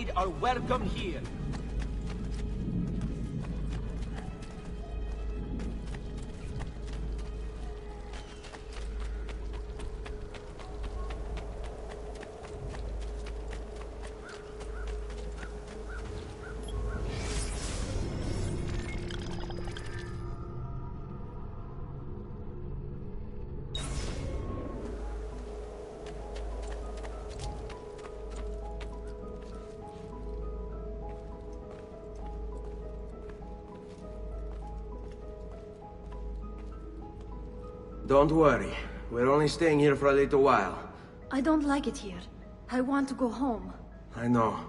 trade are welcome here. Don't worry. We're only staying here for a little while. I don't like it here. I want to go home. I know.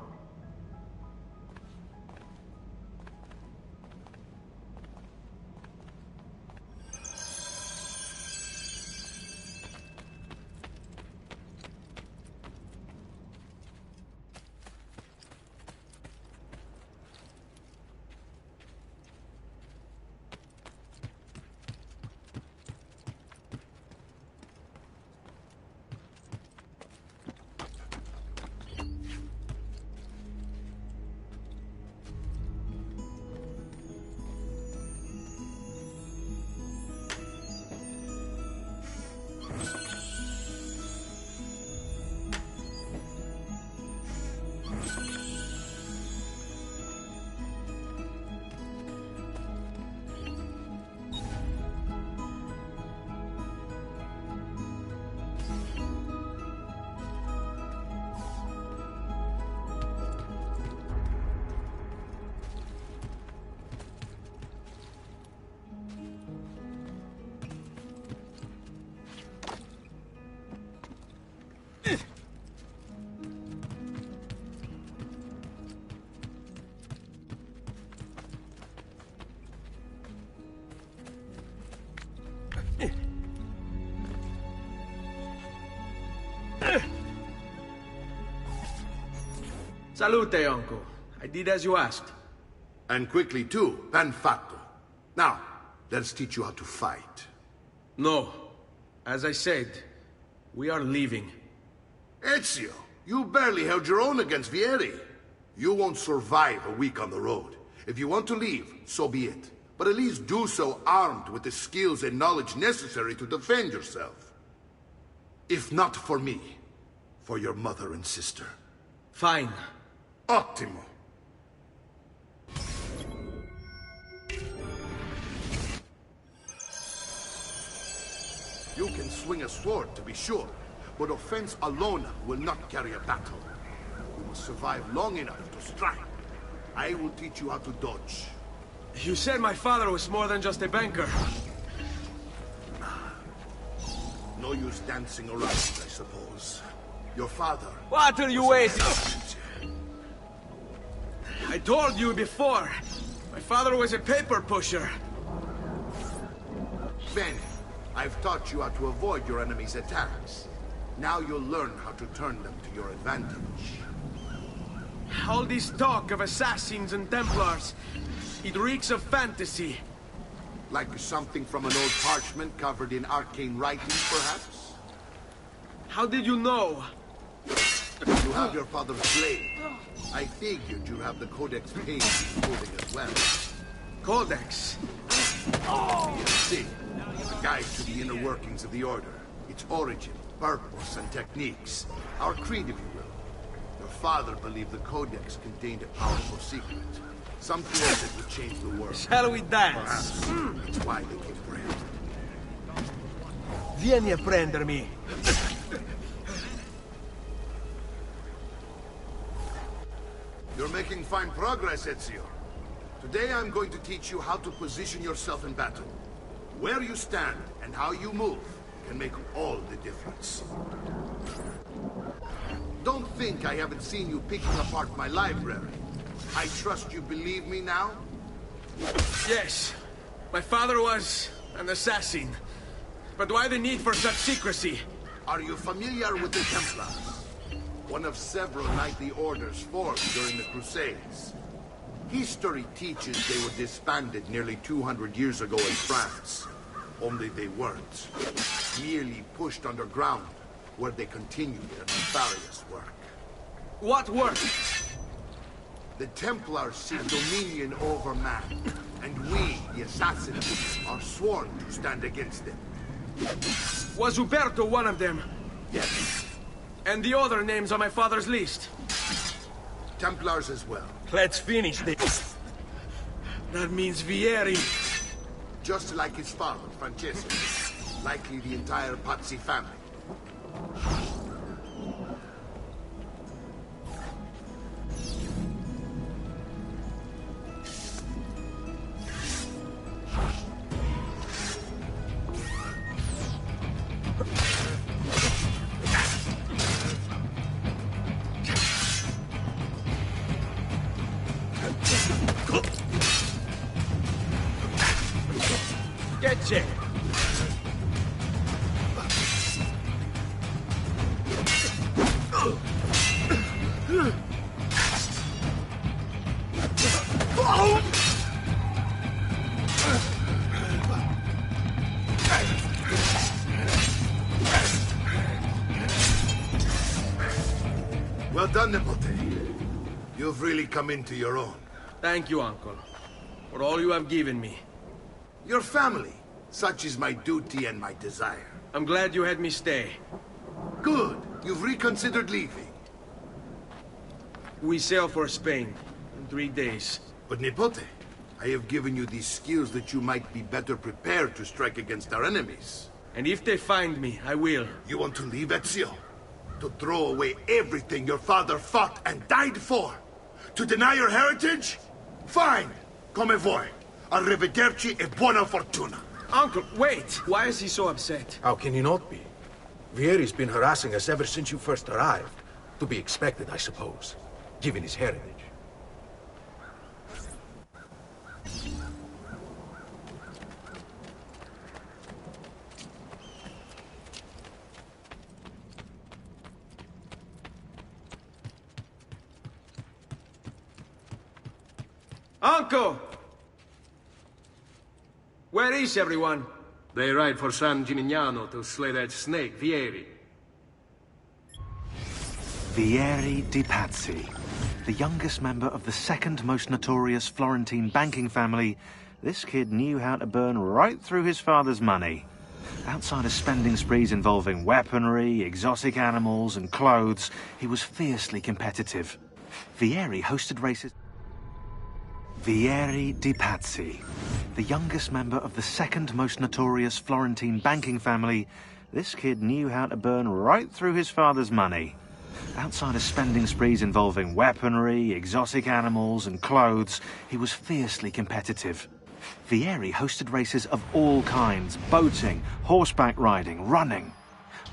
Salute, uncle. I did as you asked. And quickly too, ben fatto. Now, let's teach you how to fight. No. As I said, we are leaving. Ezio, you barely held your own against Vieri. You won't survive a week on the road. If you want to leave, so be it. But at least do so armed with the skills and knowledge necessary to defend yourself. If not for me, for your mother and sister. Fine. Ottimo. You can swing a sword, to be sure, but offense alone will not carry a battle. You must survive long enough to strike. I will teach you how to dodge. You said my father was more than just a banker. No use dancing around, I suppose. Your father... What are you waiting? I told you before. My father was a paper pusher. Ben, I've taught you how to avoid your enemy's attacks. Now you'll learn how to turn them to your advantage. All this talk of assassins and Templars, it reeks of fantasy. Like something from an old parchment covered in arcane writings, perhaps? How did you know? You have your father's blade. I figured you have the Codex page holding as well. Codex? You see, a guide to the inner workings of the Order. Its origin, purpose, and techniques. Our creed, if you will. Your father believed the Codex contained a powerful secret. Something that would change the world. Shall we dance? Perhaps it's why they came for him. Vieni a prendermi. You're making fine progress, Ezio. Today I'm going to teach you how to position yourself in battle. Where you stand and how you move can make all the difference. Don't think I haven't seen you picking apart my library. I trust you believe me now? Yes. My father was an assassin. But why the need for such secrecy? Are you familiar with the Templars? One of several knightly orders formed during the Crusades. History teaches they were disbanded nearly 200 years ago in France. Only they weren't. Merely pushed underground, where they continued their nefarious work. What work? The Templars seek dominion over man, and we, the Assassins, are sworn to stand against them. Was Uberto one of them? Yes. And the other names on my father's list? Templars as well. Let's finish this. That means Vieri. Just like his father, Francesco. Likely the entire Pazzi family. Get it! Well done, Nipote. You've really come into your own. Thank you, Uncle, for all you have given me. Your family. Such is my duty and my desire. I'm glad you had me stay. Good. You've reconsidered leaving. We sail for Spain in 3 days. But Nipote, I have given you these skills that you might be better prepared to strike against our enemies. And if they find me, I will. You want to leave Ezio? To throw away everything your father fought and died for? To deny your heritage? Fine. Come vuoi. Arrivederci e buona fortuna. Uncle, wait! Why is he so upset? How can he not be? Vieri's been harassing us ever since you first arrived. To be expected, I suppose, given his heritage. Uncle! Where is everyone? They ride for San Gimignano to slay that snake, Vieri. Vieri di Pazzi, the youngest member of the second most notorious Florentine banking family. This kid knew how to burn right through his father's money. Outside of spending sprees involving weaponry, exotic animals and clothes, he was fiercely competitive. Vieri hosted races... Vieri di Pazzi, the youngest member of the second most notorious Florentine banking family. This kid knew how to burn right through his father's money. Outside of spending sprees involving weaponry, exotic animals and clothes, he was fiercely competitive. Vieri hosted races of all kinds: boating, horseback riding, running.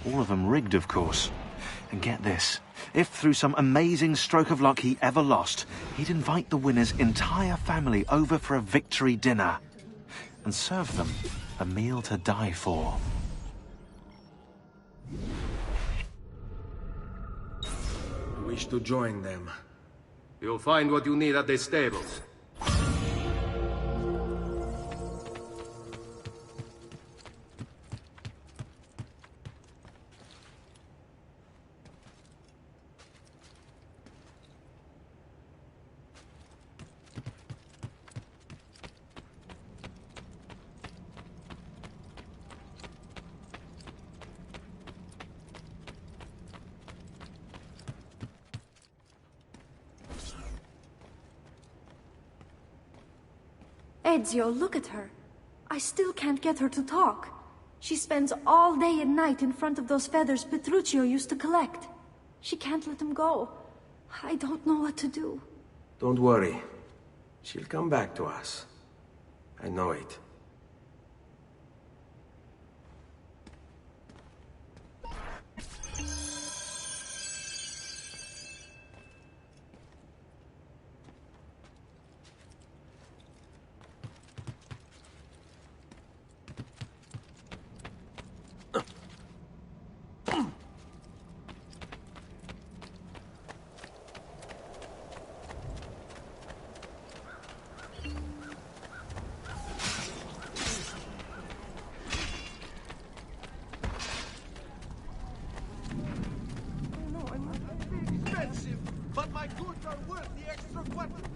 All of them rigged, of course. And get this, if through some amazing stroke of luck he ever lost, he'd invite the winner's entire family over for a victory dinner and serve them a meal to die for. I wish to join them. You'll find what you need at the stables. Ezio, look at her. I still can't get her to talk. She spends all day and night in front of those feathers Petruccio used to collect. She can't let them go. I don't know what to do. Don't worry. She'll come back to us. I know it. But my goods are worth the extra quantity.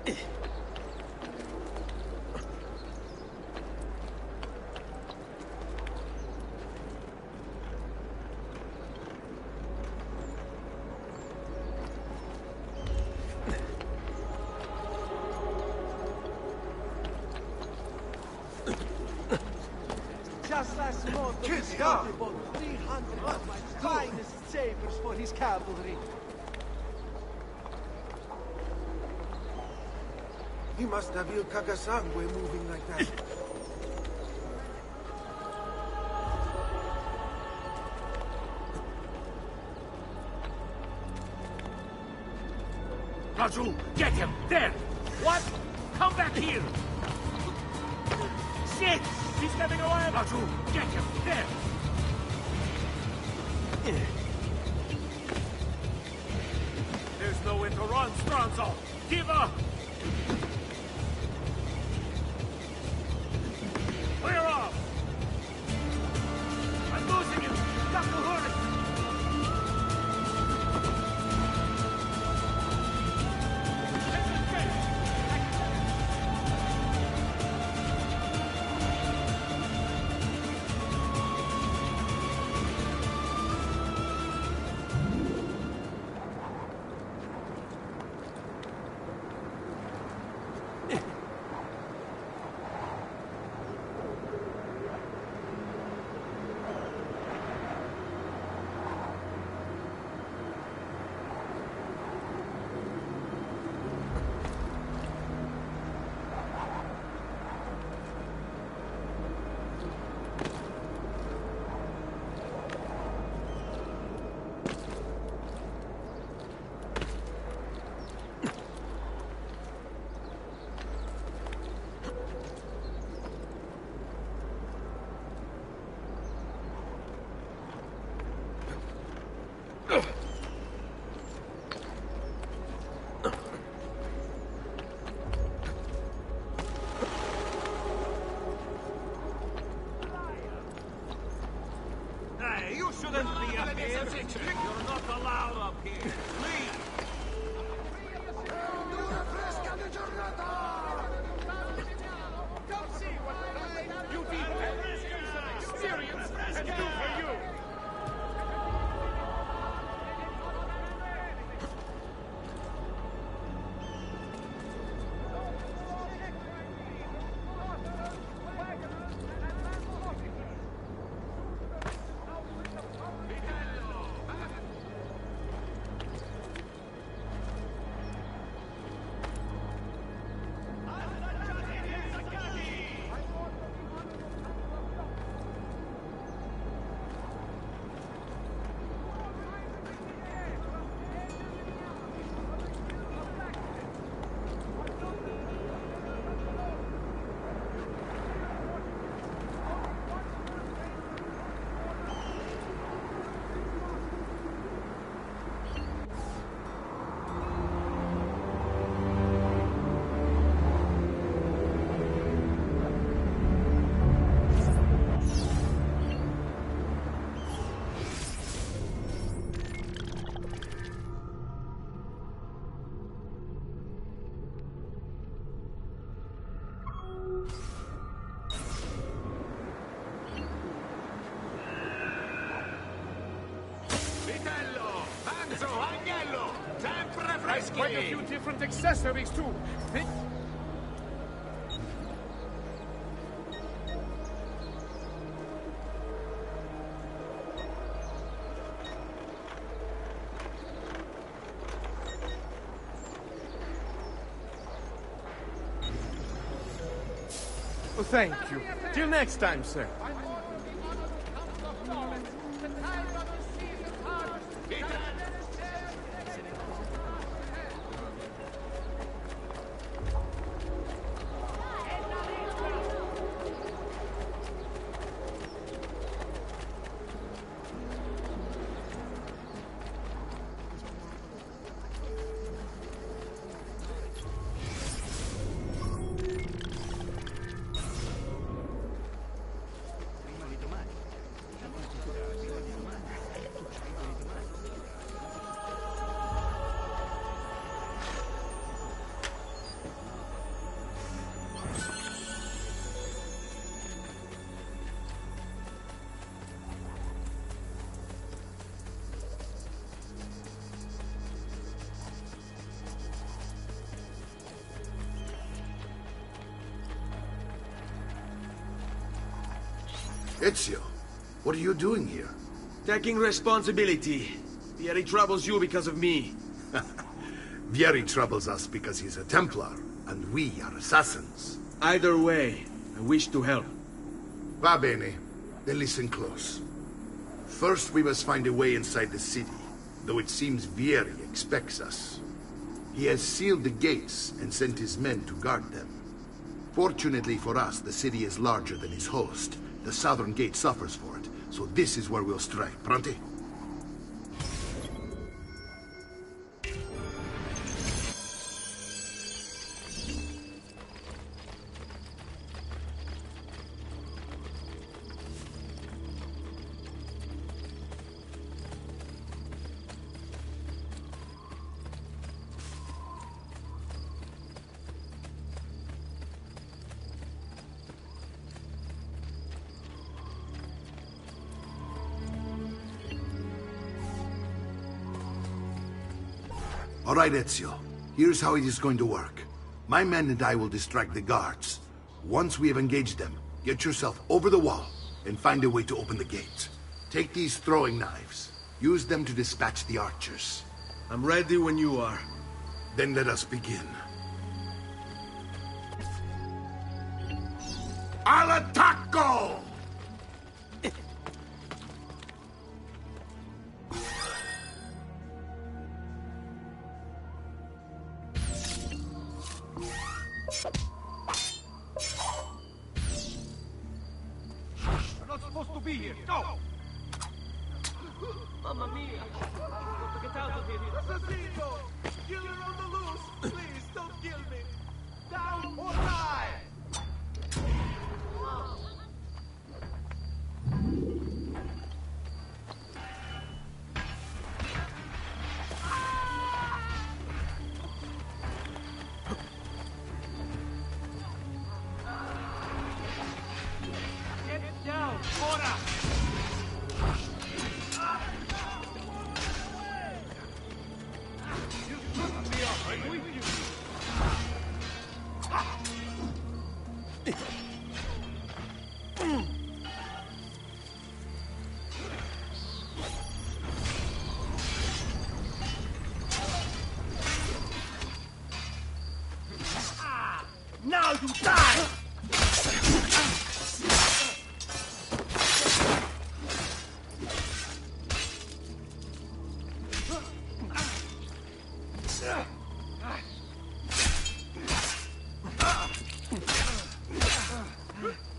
Just last month, the Visconti bought 300 of my finest sabers for his cavalry. He must have Il Cacasangue moving like that. Raju, get him! There! What? Come back here! Shit! He's getting away! Raju, get him! There! There's nowhere to run, Stronzo! Give up! Clear off! I'm losing him! Got to hurry! Hey, you shouldn't be up here. You're not allowed up here. Leave. Come see what you people have some experience and do for you. Quite a few different accessories too. Well, thank you. Till next time, sir. Ezio, what are you doing here? Taking responsibility. Vieri troubles you because of me. Vieri troubles us because he's a Templar, and we are assassins. Either way, I wish to help. Va bene. Then listen close. First, we must find a way inside the city, though it seems Vieri expects us. He has sealed the gates and sent his men to guard them. Fortunately for us, the city is larger than his host. The southern gate suffers for it, so this is where we'll strike. Pronti? All right, Ezio. Here's how it is going to work. My men and I will distract the guards. Once we have engaged them, get yourself over the wall and find a way to open the gate. Take these throwing knives. Use them to dispatch the archers. I'm ready when you are. Then let us begin. Al attacco! You're not supposed to be here. Go! Mamma mia! Get out of here! Assassino! Killer on the loose! Please, don't kill me! Down or die! Get down! Ora! You couldn't be off, I'm with you! Now you die!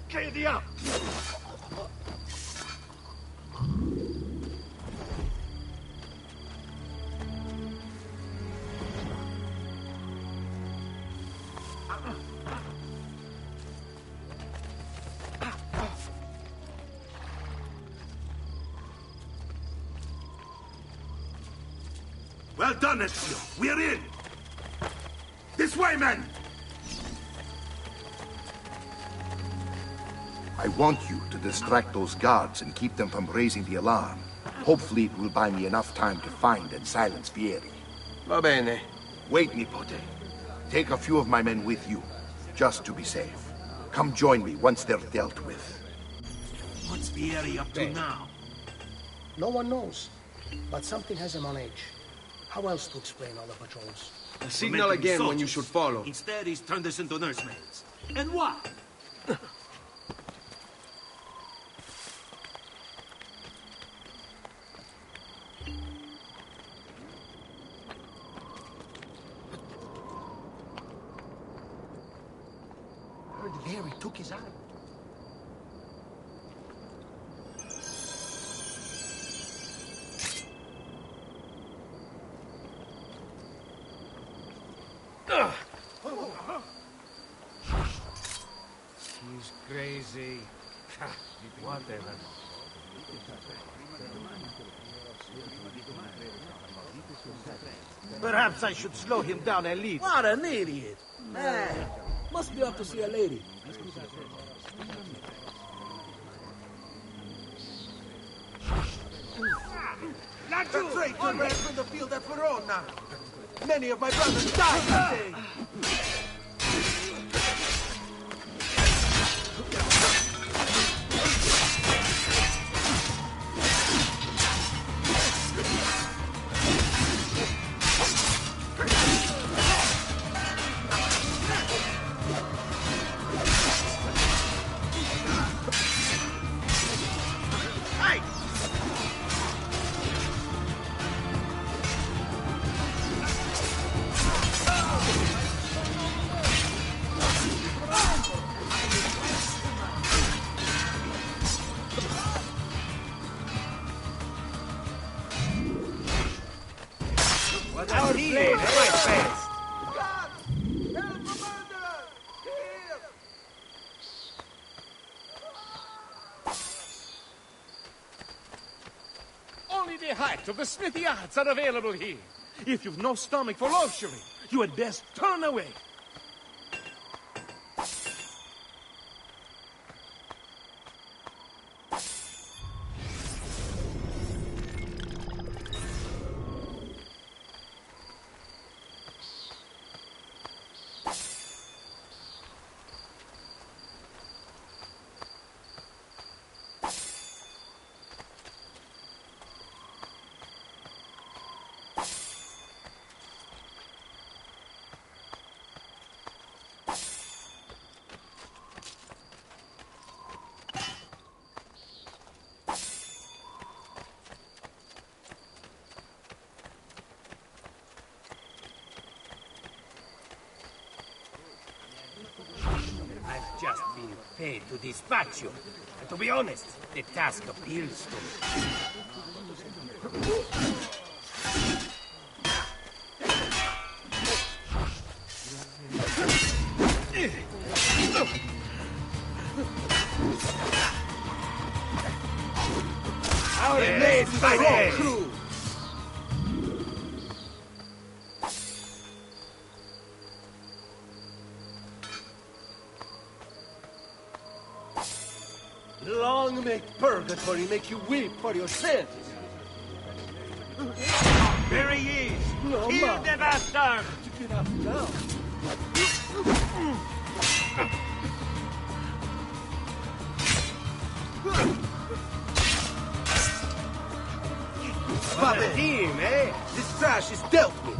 Get up! Well done, Ezio. We're in! This way, men! I want you to distract those guards and keep them from raising the alarm. Hopefully it will buy me enough time to find and silence Vieri. Va bene. Wait, Nipote. Take a few of my men with you, just to be safe. Come join me once they're dealt with. What's Vieri up to now? No one knows, but something has him on edge. How else to explain all the patrols? A signal again when you should follow. Instead, he's turned us into nursemaids. And why? Heard Vieri took his eye. He's crazy. Whatever. Perhaps I should slow him down a little. What an idiot! Man, must be off to see a lady. The traitor ran from the field at Verona. Many of my brothers died that day. best. Only the height of the smithy yards are available here. If you've no stomach for luxury, you had best turn away. I've just been paid to dispatch you. And to be honest, the task appeals to me. Our blades is a road crew. Long may purgatory make you weep for your sins. There he is! No, Kill ma. the bastard! Get up now. By the team, eh? This trash is dealt with.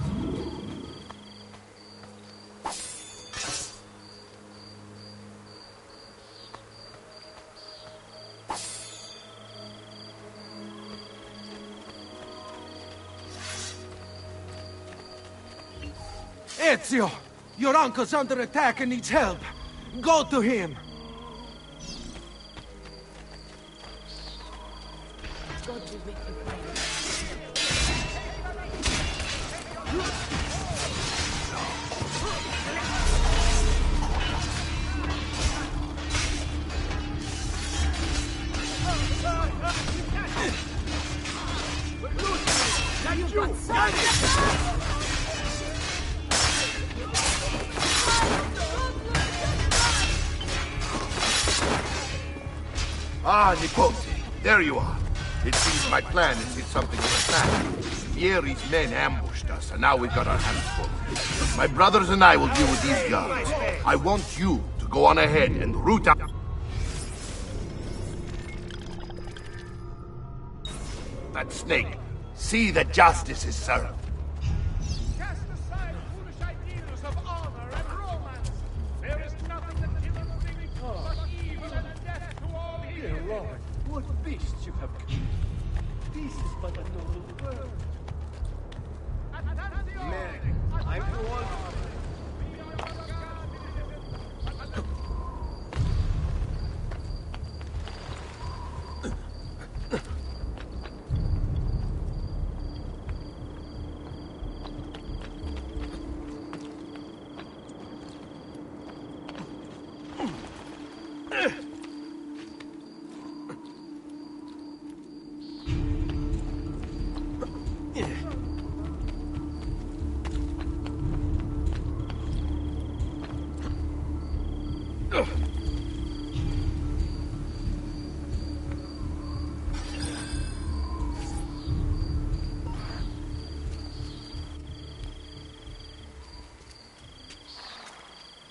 Ezio! Your uncle's under attack and needs help. Go to him. Ah, Nipote, there you are. It seems my plan has hit something of a snag. Vieri's men ambushed us, and now we've got our hands full. My brothers and I will deal with these guards. I want you to go on ahead and root out that snake. See that justice is served. Cast aside foolish ideals of honor and romance. There is nothing that kills things but evil and death to all Dear here. Lord, what beasts you have killed. This is but a noble world. Men, I'm the one.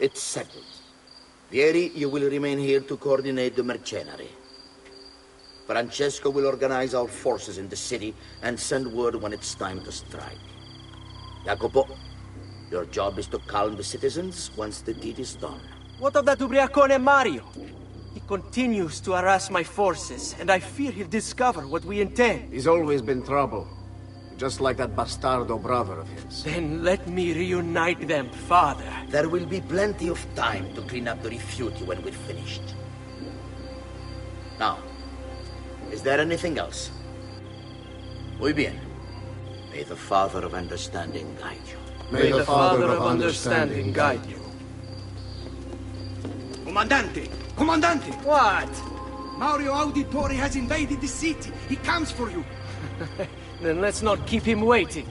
It's settled. Vieri, you will remain here to coordinate the mercenary. Francesco will organize our forces in the city and send word when it's time to strike. Jacopo, your job is to calm the citizens once the deed is done. What of that Ubriacone Mario? He continues to harass my forces, and I fear he'll discover what we intend. He's always been trouble. Just like that bastardo brother of his. Then let me reunite them, father. There will be plenty of time to clean up the refuge when we're finished. Now, is there anything else? Muy bien. May the Father of Understanding guide you. May the Father of Understanding guide you. Comandante! Comandante! What? Mario Auditore has invaded the city. He comes for you. Then let's not keep him waiting.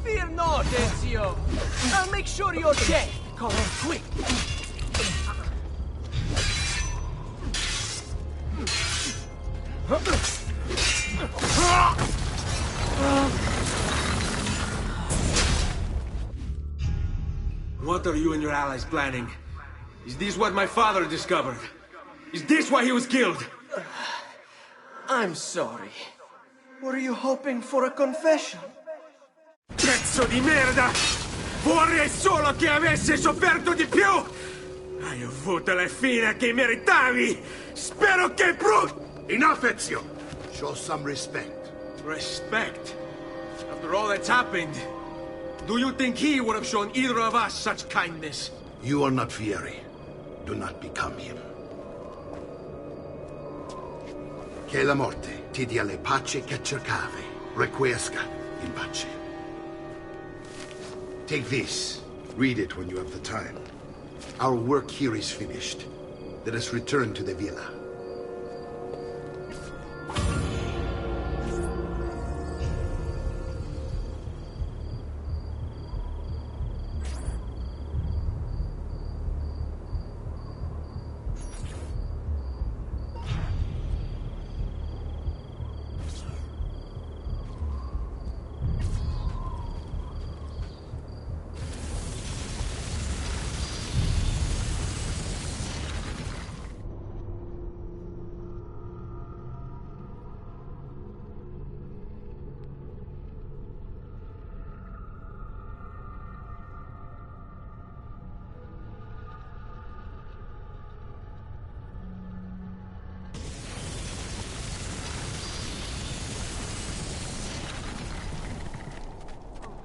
Fear not, Ezio! I'll make sure you're dead! Come on, quick! What are you and your allies planning? Is this what my father discovered? Is this why he was killed? I'm sorry. Were you hoping for a confession? Pezzo di merda! Vorrei solo che avessi sofferto di più! Hai avuto la fine che meritavi! Spero che Enough, Ezio! Show some respect. Respect? After all that's happened, do you think he would have shown either of us such kindness? You are not Fieri. Do not become him. Che la morte ti dia le pace che cercavi. Requiesca in pace. Take this. Read it when you have the time. Our work here is finished. Let us return to the villa.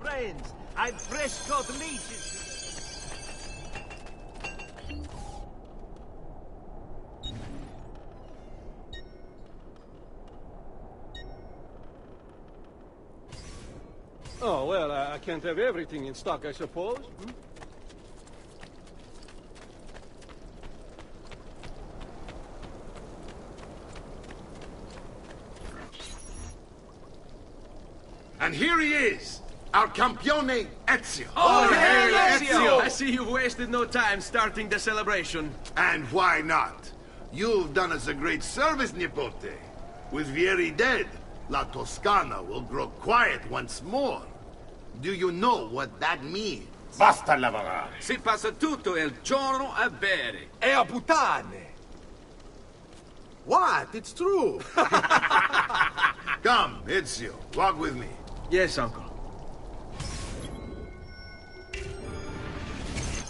Friends, I've fresh caught leeches. Oh, well, I can't have everything in stock, I suppose. Hmm? And here he is, our campione Ezio. Oh, hey, Ezio! I see you've wasted no time starting the celebration. And why not? You've done us a great service, Nipote. With Vieri dead, La Toscana will grow quiet once more. Do you know what that means? Basta lavorare. Si passa tutto il giorno a bere. E a puttane! What? It's true! Come, Ezio, walk with me. Yes, uncle.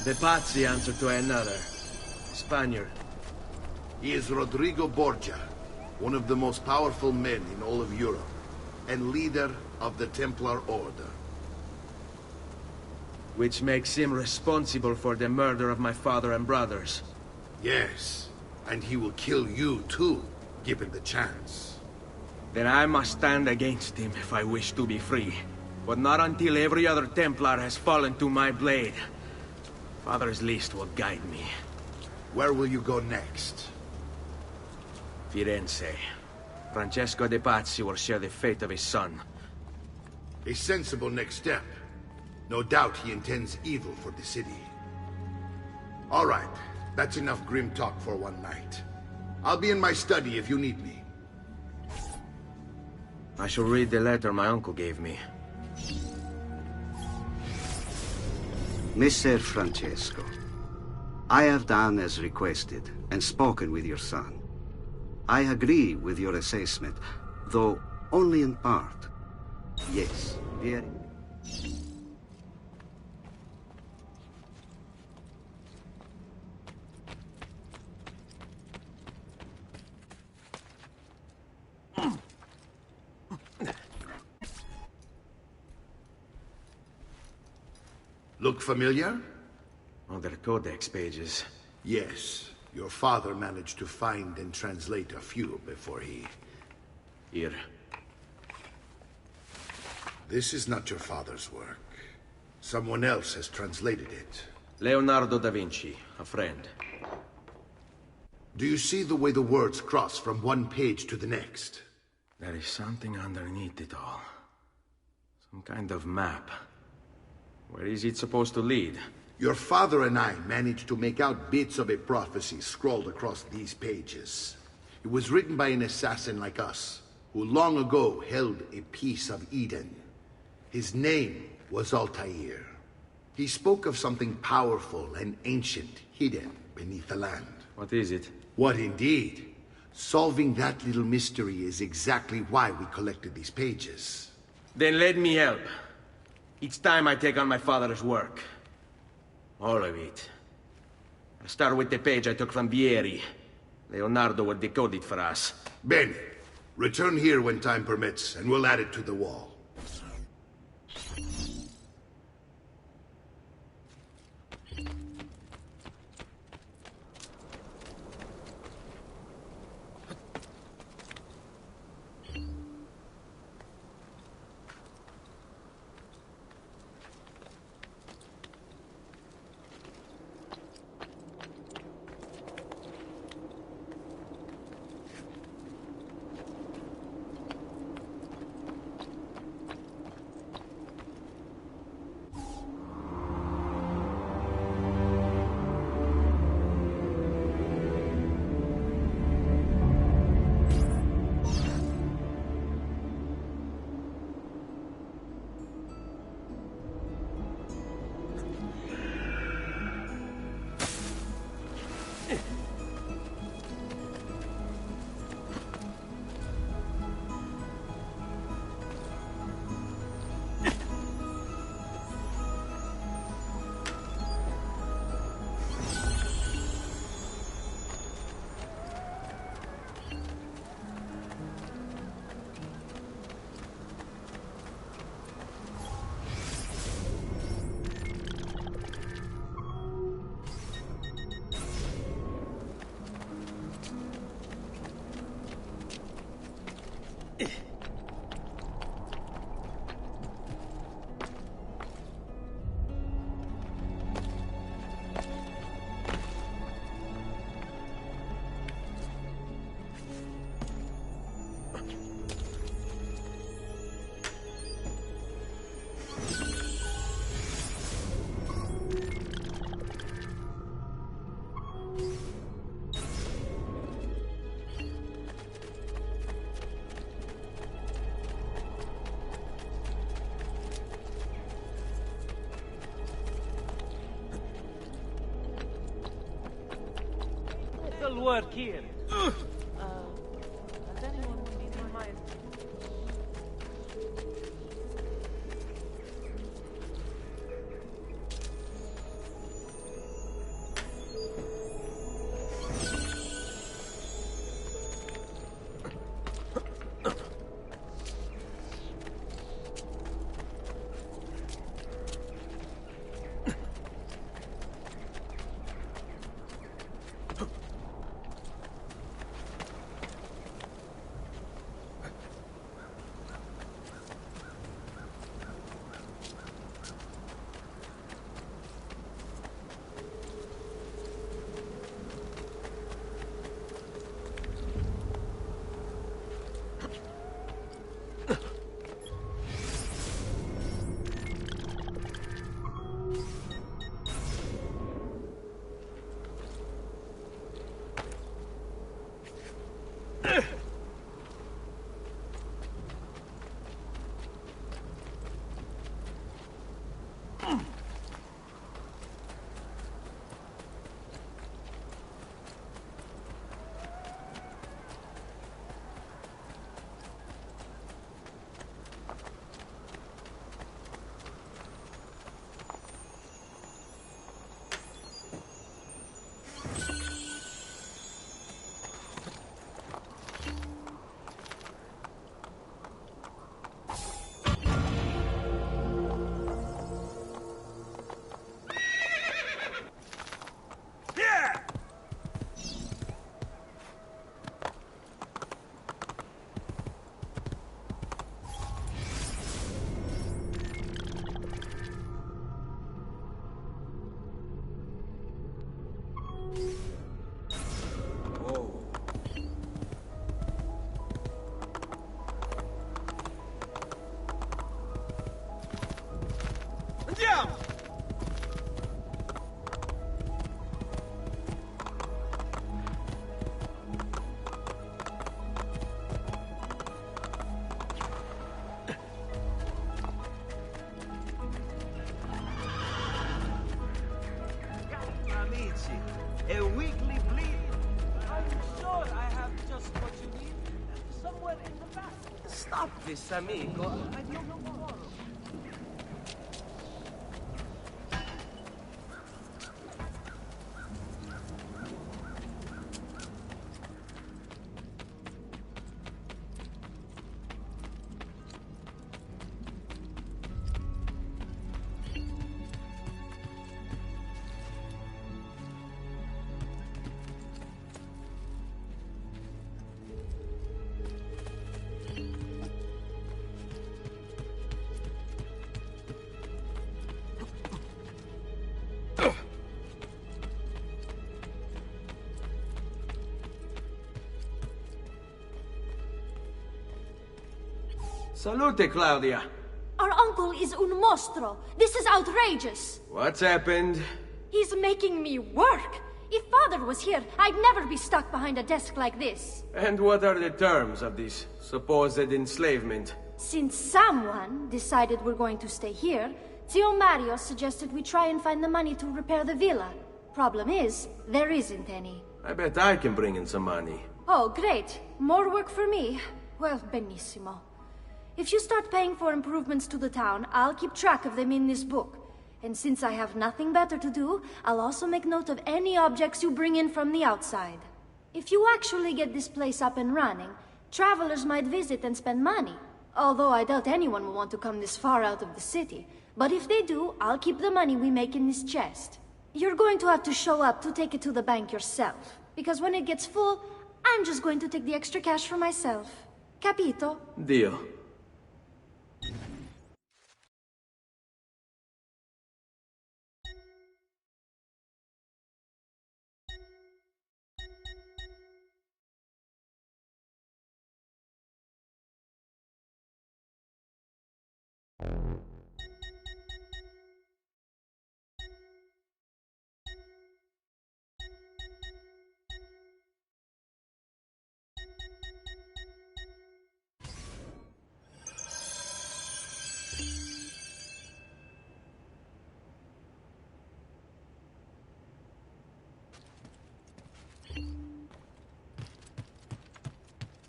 The Pazzi answer to another. Spaniard. He is Rodrigo Borgia, one of the most powerful men in all of Europe, and leader of the Templar Order. Which makes him responsible for the murder of my father and brothers. Yes, and he will kill you too, given the chance. Then I must stand against him if I wish to be free. But not until every other Templar has fallen to my blade. Father's list will guide me. Where will you go next? Firenze. Francesco de Pazzi will share the fate of his son. A sensible next step. No doubt he intends evil for the city. All right, that's enough grim talk for one night. I'll be in my study if you need me. I shall read the letter my uncle gave me. Messer Francesco, I have done as requested and spoken with your son. I agree with your assessment, though only in part. Yes, Vieri. Look familiar? Other codex pages. Yes. Your father managed to find and translate a few before he... Here. This is not your father's work. Someone else has translated it. Leonardo da Vinci, a friend. Do you see the way the words cross from one page to the next? There is something underneath it all. Some kind of map. Where is it supposed to lead? Your father and I managed to make out bits of a prophecy scrawled across these pages. It was written by an assassin like us, who long ago held a piece of Eden. His name was Altair. He spoke of something powerful and ancient hidden beneath the land. What is it? What indeed? Solving that little mystery is exactly why we collected these pages. Then let me help. It's time I take on my father's work. All of it. I'll start with the page I took from Vieri. Leonardo will decode it for us. Bene. Return here when time permits, and we'll add it to the wall. It'll work here. Has anyone been in mind? up this, amigo. I don't know tomorrow. Salute, Claudia. Our uncle is un mostro. This is outrageous. What's happened? He's making me work. If Father was here, I'd never be stuck behind a desk like this. And what are the terms of this supposed enslavement? Since someone decided we're going to stay here, Zio Mario suggested we try and find the money to repair the villa. Problem is, there isn't any. I bet I can bring in some money. Oh, great. More work for me. Well, benissimo. If you start paying for improvements to the town, I'll keep track of them in this book. And since I have nothing better to do, I'll also make note of any objects you bring in from the outside. If you actually get this place up and running, travelers might visit and spend money. Although I doubt anyone will want to come this far out of the city. But if they do, I'll keep the money we make in this chest. You're going to have to show up to take it to the bank yourself. Because when it gets full, I'm just going to take the extra cash for myself. Capito? Deal.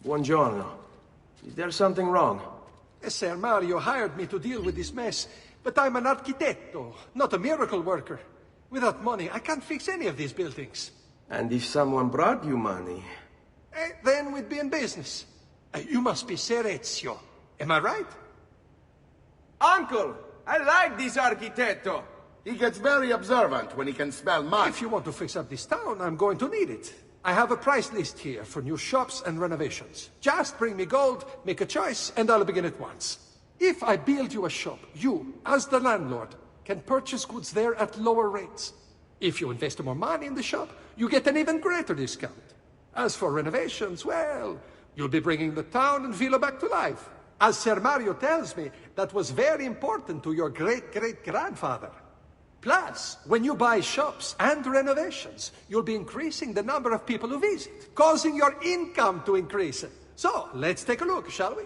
Buongiorno. Is there something wrong? Ser Mario hired me to deal with this mess, but I'm an architetto, not a miracle worker. Without money, I can't fix any of these buildings. And if someone brought you money? Then we'd be in business. You must be Ser Ezio. Am I right? Uncle! I like this architetto! He gets very observant when he can smell mud. If you want to fix up this town, I'm going to need it. I have a price list here for new shops and renovations. Just bring me gold, make a choice, and I'll begin at once. If I build you a shop, you, as the landlord, can purchase goods there at lower rates. If you invest more money in the shop, you get an even greater discount. As for renovations, well, you'll be bringing the town and villa back to life. As Ser Mario tells me, that was very important to your great-great-grandfather. Plus, when you buy shops and renovations, you'll be increasing the number of people who visit, causing your income to increase. So, let's take a look, shall we?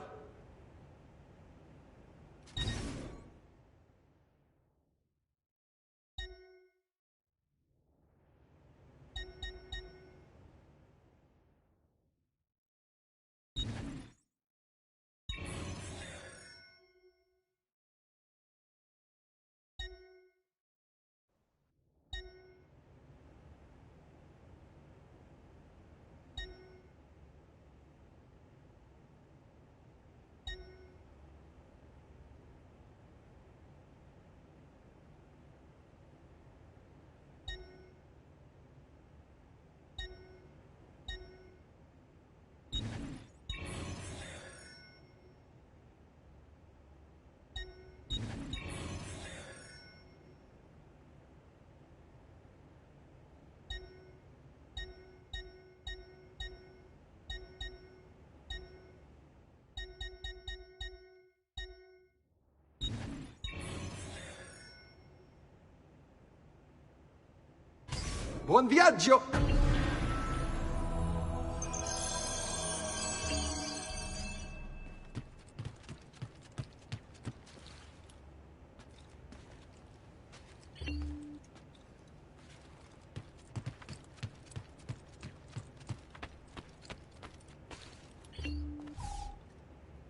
Buon viaggio!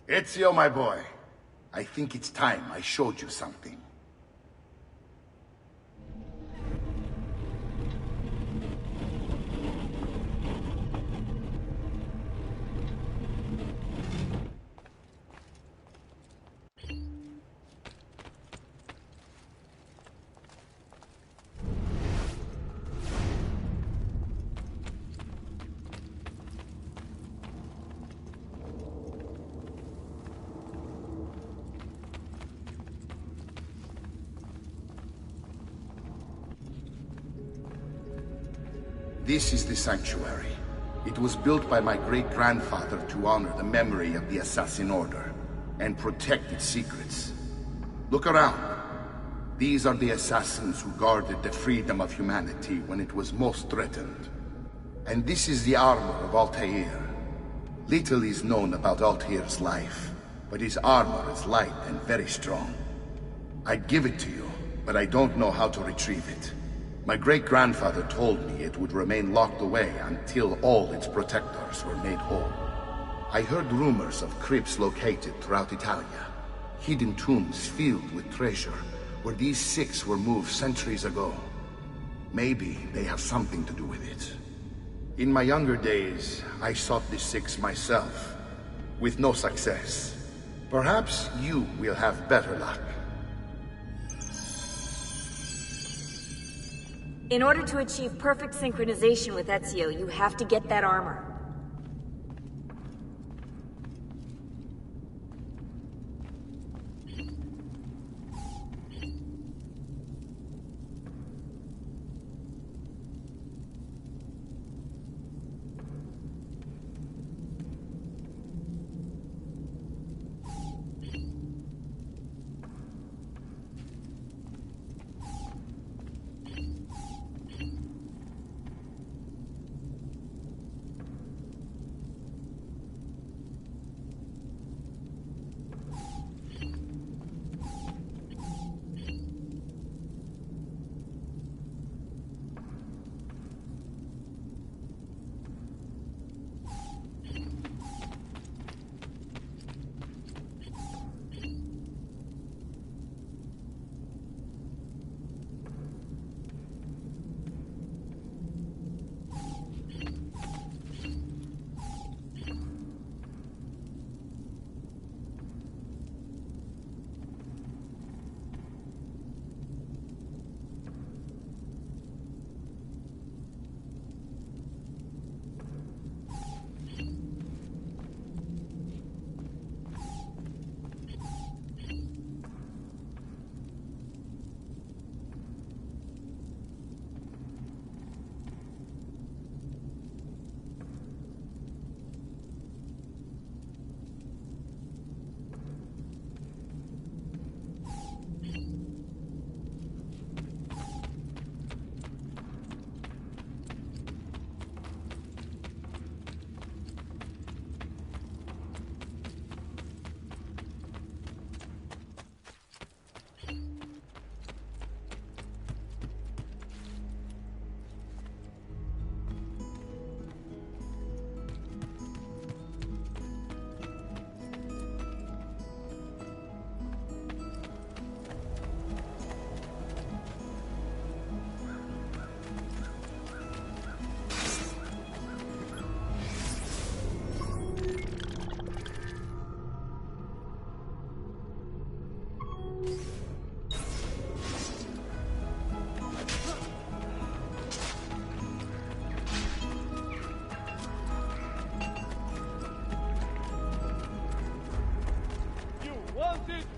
Ezio, my boy, I think it's time I showed you something. This is the sanctuary. It was built by my great-grandfather to honor the memory of the Assassin Order and protect its secrets. Look around. These are the assassins who guarded the freedom of humanity when it was most threatened. And this is the armor of Altair. Little is known about Altair's life, but his armor is light and very strong. I'd give it to you, but I don't know how to retrieve it. My great-grandfather told me it would remain locked away until all its protectors were made whole. I heard rumors of crypts located throughout Italia, hidden tombs filled with treasure, where these six were moved centuries ago. Maybe they have something to do with it. In my younger days, I sought the six myself, with no success. Perhaps you will have better luck. In order to achieve perfect synchronization with Ezio, you have to get that armor.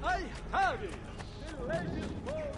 I have it! The legend for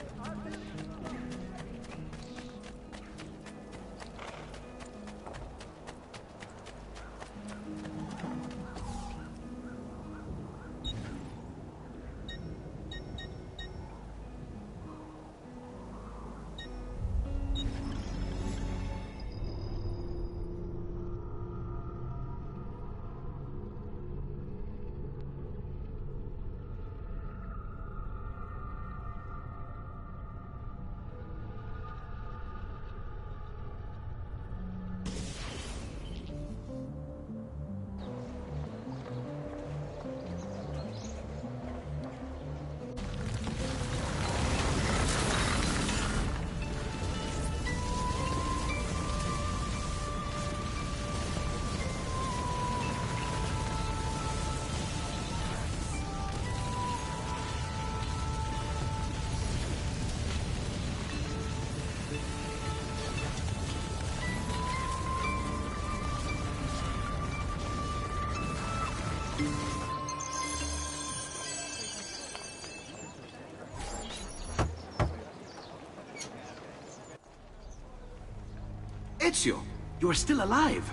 Ezio, you are still alive.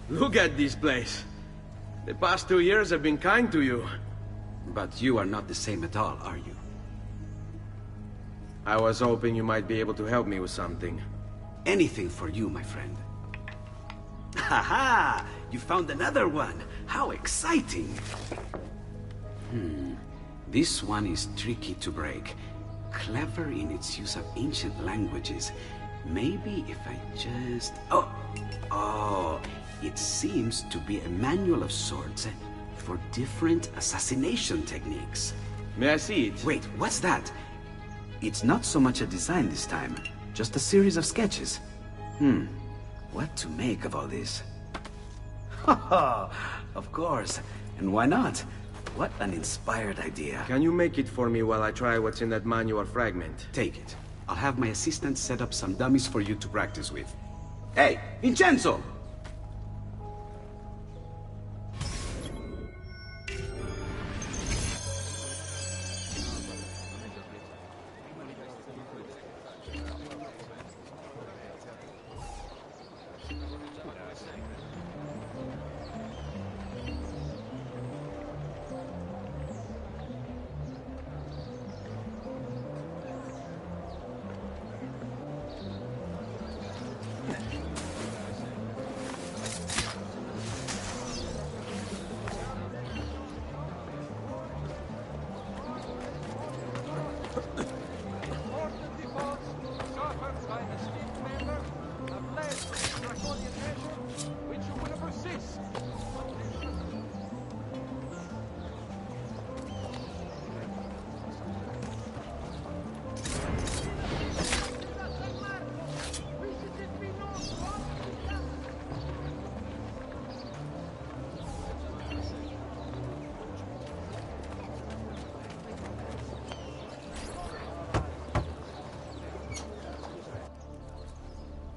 Look at this place. The past 2 years have been kind to you. But you are not the same at all, are you? I was hoping you might be able to help me with something. Anything for you, my friend. Ha-ha! You found another one! How exciting! This one is tricky to break. Clever in its use of ancient languages. Maybe if I just... Oh! It seems to be a manual of sorts for different assassination techniques. May I see it? Wait, what's that? It's not so much a design this time, just a series of sketches. What to make of all this? Of course. And why not? What an inspired idea. Can you make it for me while I try what's in that manual fragment? Take it. I'll have my assistant set up some dummies for you to practice with. Hey, Vincenzo!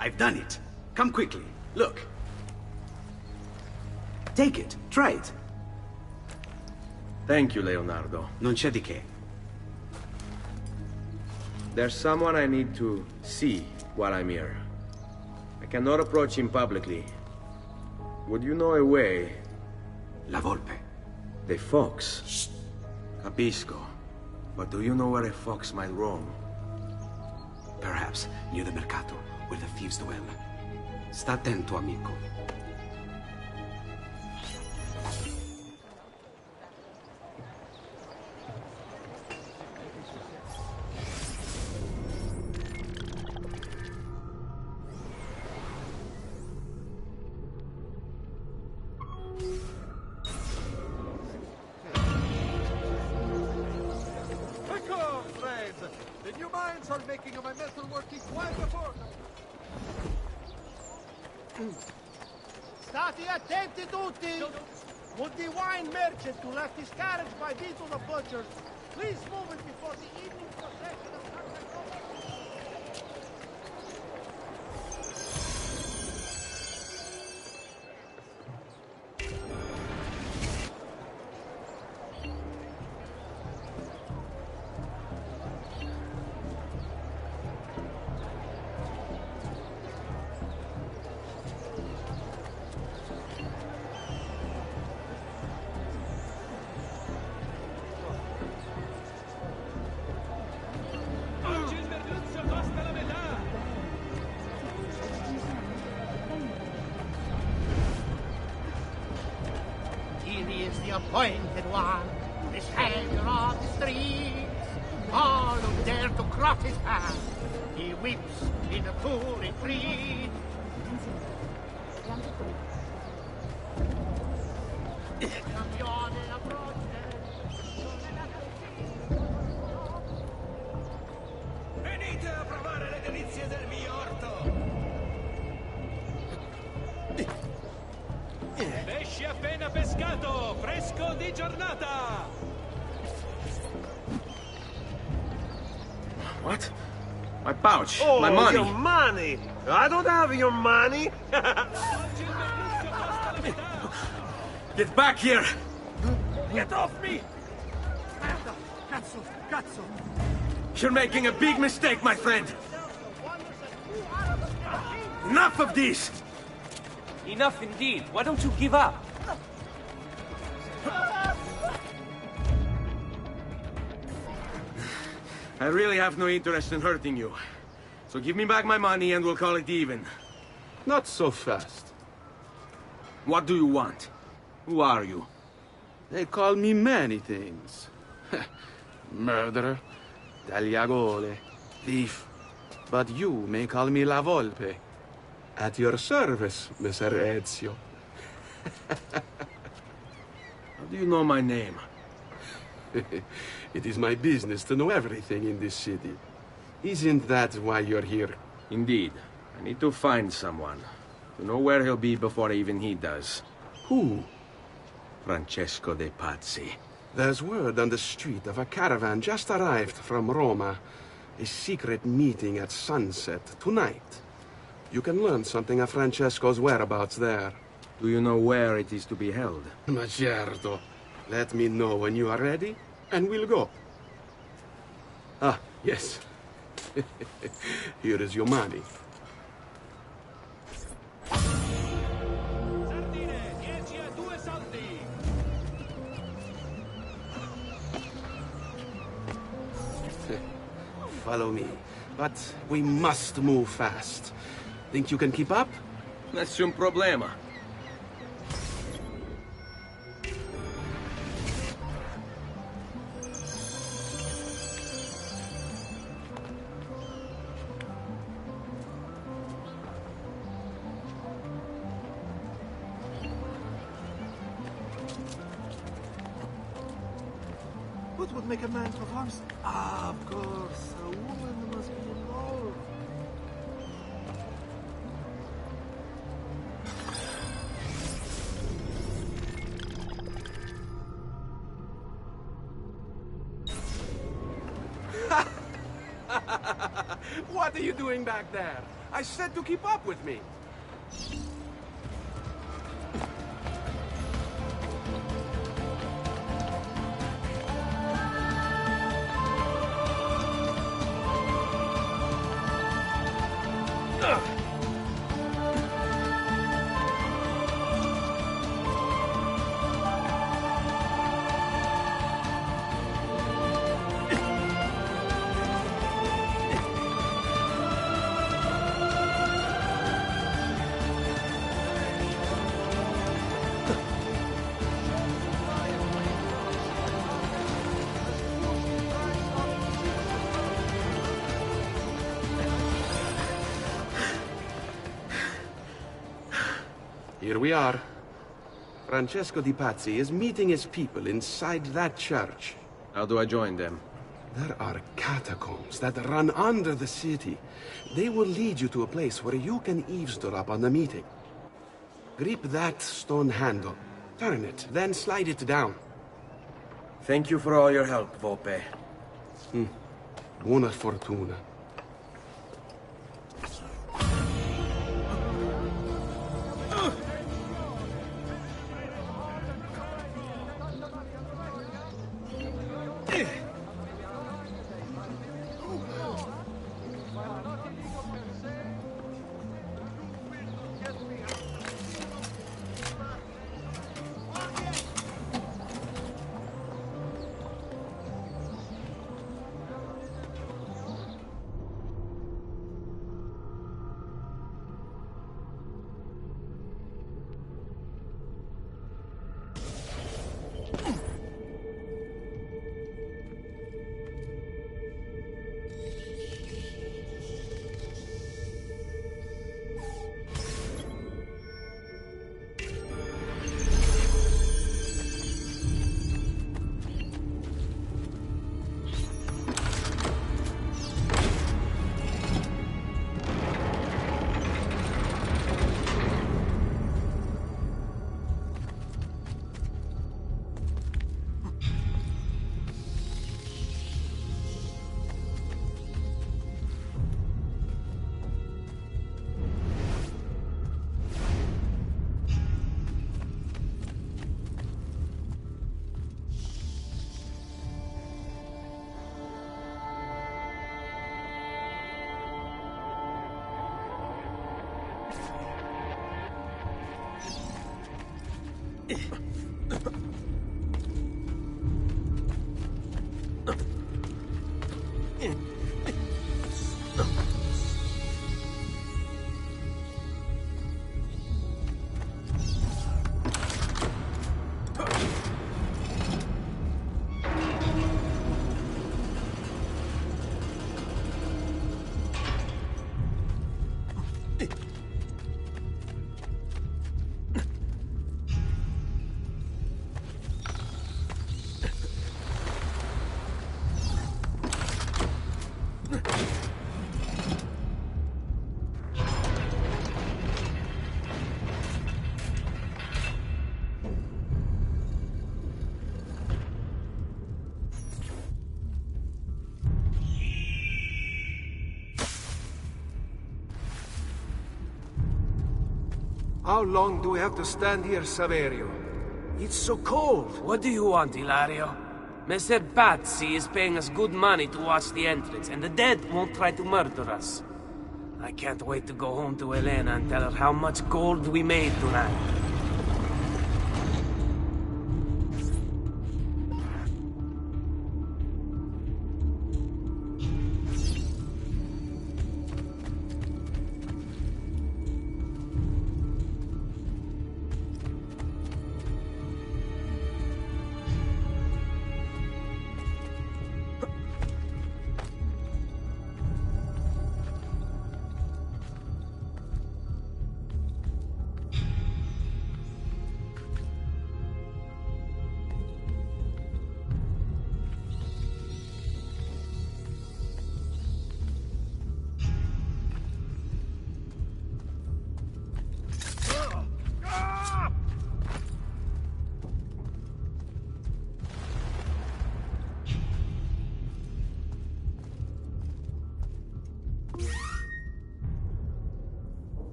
I've done it. Come quickly. Look. Take it. Try it. Thank you, Leonardo. Non c'è di che. There's someone I need to see while I'm here. I cannot approach him publicly. Would you know a way? La Volpe. The fox. Shh. Capisco. But do you know where a fox might roam? Perhaps near the Mercato, where the thieves dwell. Sta attento, amico. State attenti tutti! Would the wine merchant who left his carriage by Vito the Butcher please move it before the evening procession of appointed one, the savior of the streets. All who dare to cross his path, he weeps in a full retreat. Venite a provare le delizie del mio orto! Pesce appena pescato, fresco di giornata! What? My pouch, Oh, my money! Your money! I don't have your money! Get back here! Get off me! Cazzo, cazzo! You're making a big mistake, my friend! Enough of this! Enough indeed. Why don't you give up? I really have no interest in hurting you. So give me back my money and we'll call it even. Not so fast. What do you want? Who are you? They call me many things. Murderer, tagliagole, thief. But you may call me La Volpe. At your service, Messer Ezio. How do you know my name? It is my business to know everything in this city. Isn't that why you're here? Indeed. I need to find someone. To know where he'll be before even he does. Who? Francesco de Pazzi. There's word on the street of a caravan just arrived from Roma. A secret meeting at sunset tonight. You can learn something of Francesco's whereabouts there. Do you know where it is to be held? Ma certo. Let me know when you are ready, and we'll go. Ah, yes. Here is your money. Follow me. But we must move fast. Think you can keep up? Nessun problema. What would make a man perform? Ah, of course. A woman must be involved. What are you doing back there? I said to keep up with me. Here we are. Francesco di Pazzi is meeting his people inside that church. How do I join them? There are catacombs that run under the city. They will lead you to a place where you can eavesdrop on the meeting. Grip that stone handle. Turn it, then slide it down. Thank you for all your help, Volpe. Buona fortuna. How long do we have to stand here, Saverio? It's so cold. What do you want, Hilario? Messer Pazzi is paying us good money to watch the entrance, and the dead won't try to murder us. I can't wait to go home to Elena and tell her how much gold we made tonight.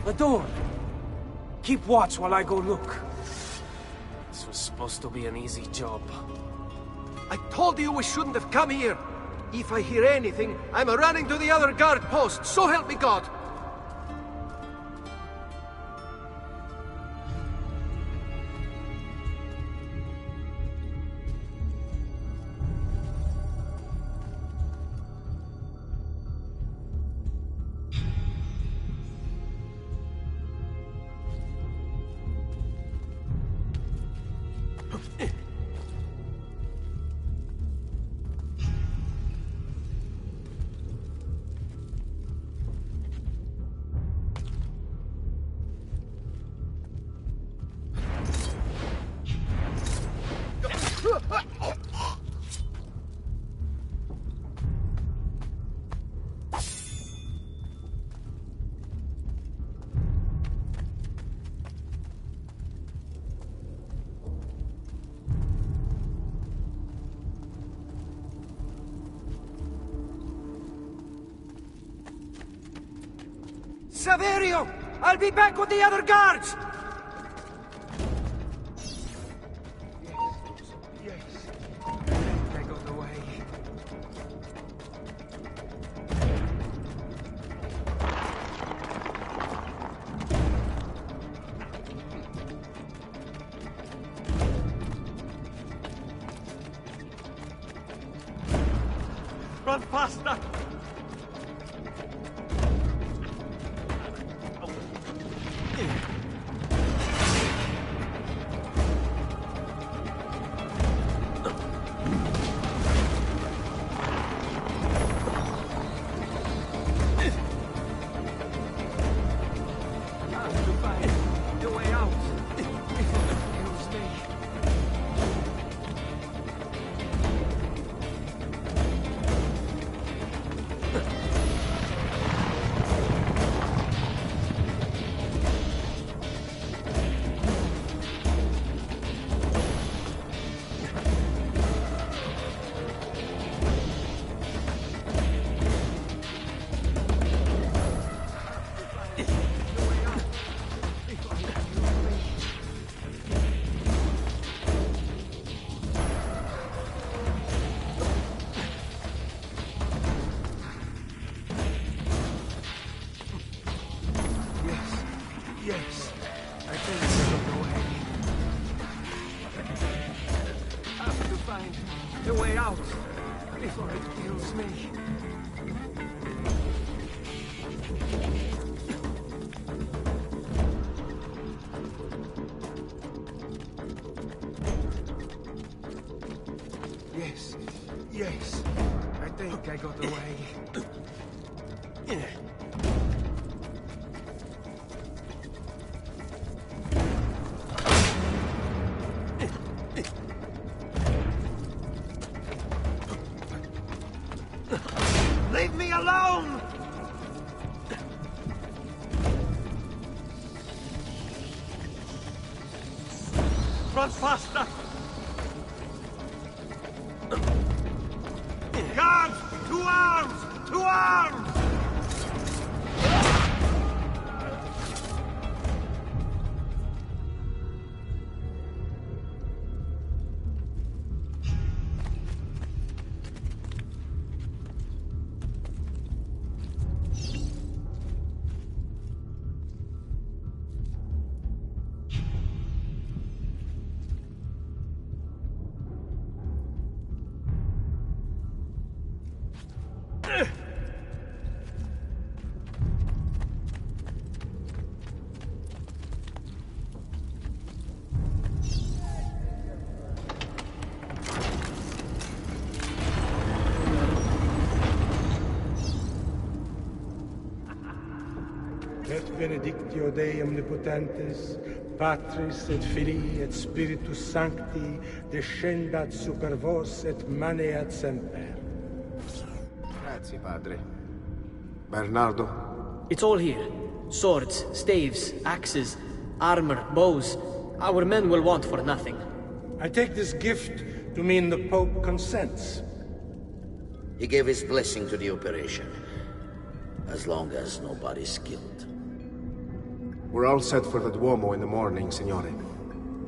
The door! Keep watch while I go look. This was supposed to be an easy job. I told you we shouldn't have come here. If I hear anything, I'm running to the other guard post, so help me God! Saverio! I'll be back with the other guards! I got away. Run faster! Yes, I think I got away. I have to find a way out before it kills me. Yes, I think I got away. Leave me alone! Run faster! Guards! To arms! To arms! Et benedictio Dei omnipotentes, Patris et Filii et Spiritus Sancti, descendat super vos et maneat semper. Grazie, padre. Bernardo? It's all here. Swords, staves, axes, armor, bows. Our men will want for nothing. I take this gift to mean the Pope consents. He gave his blessing to the operation. As long as nobody's killed. We're all set for the Duomo in the morning, Signore.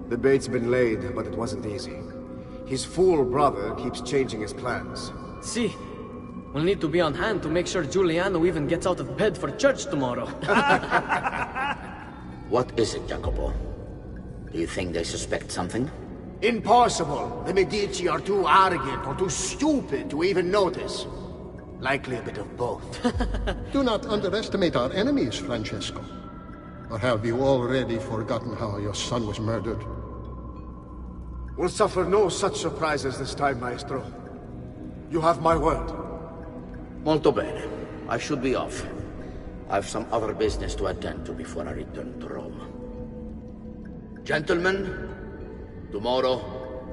The bait's been laid, but it wasn't easy. His fool brother keeps changing his plans. See, we'll need to be on hand to make sure Giuliano even gets out of bed for church tomorrow. What is it, Jacopo? Do you think they suspect something? Impossible! The Medici are too arrogant or too stupid to even notice. Likely a bit of both. Do not underestimate our enemies, Francesco. Or have you already forgotten how your son was murdered? We'll suffer no such surprises this time, Maestro. You have my word. Molto bene. I should be off. I've some other business to attend to before I return to Rome. Gentlemen, tomorrow,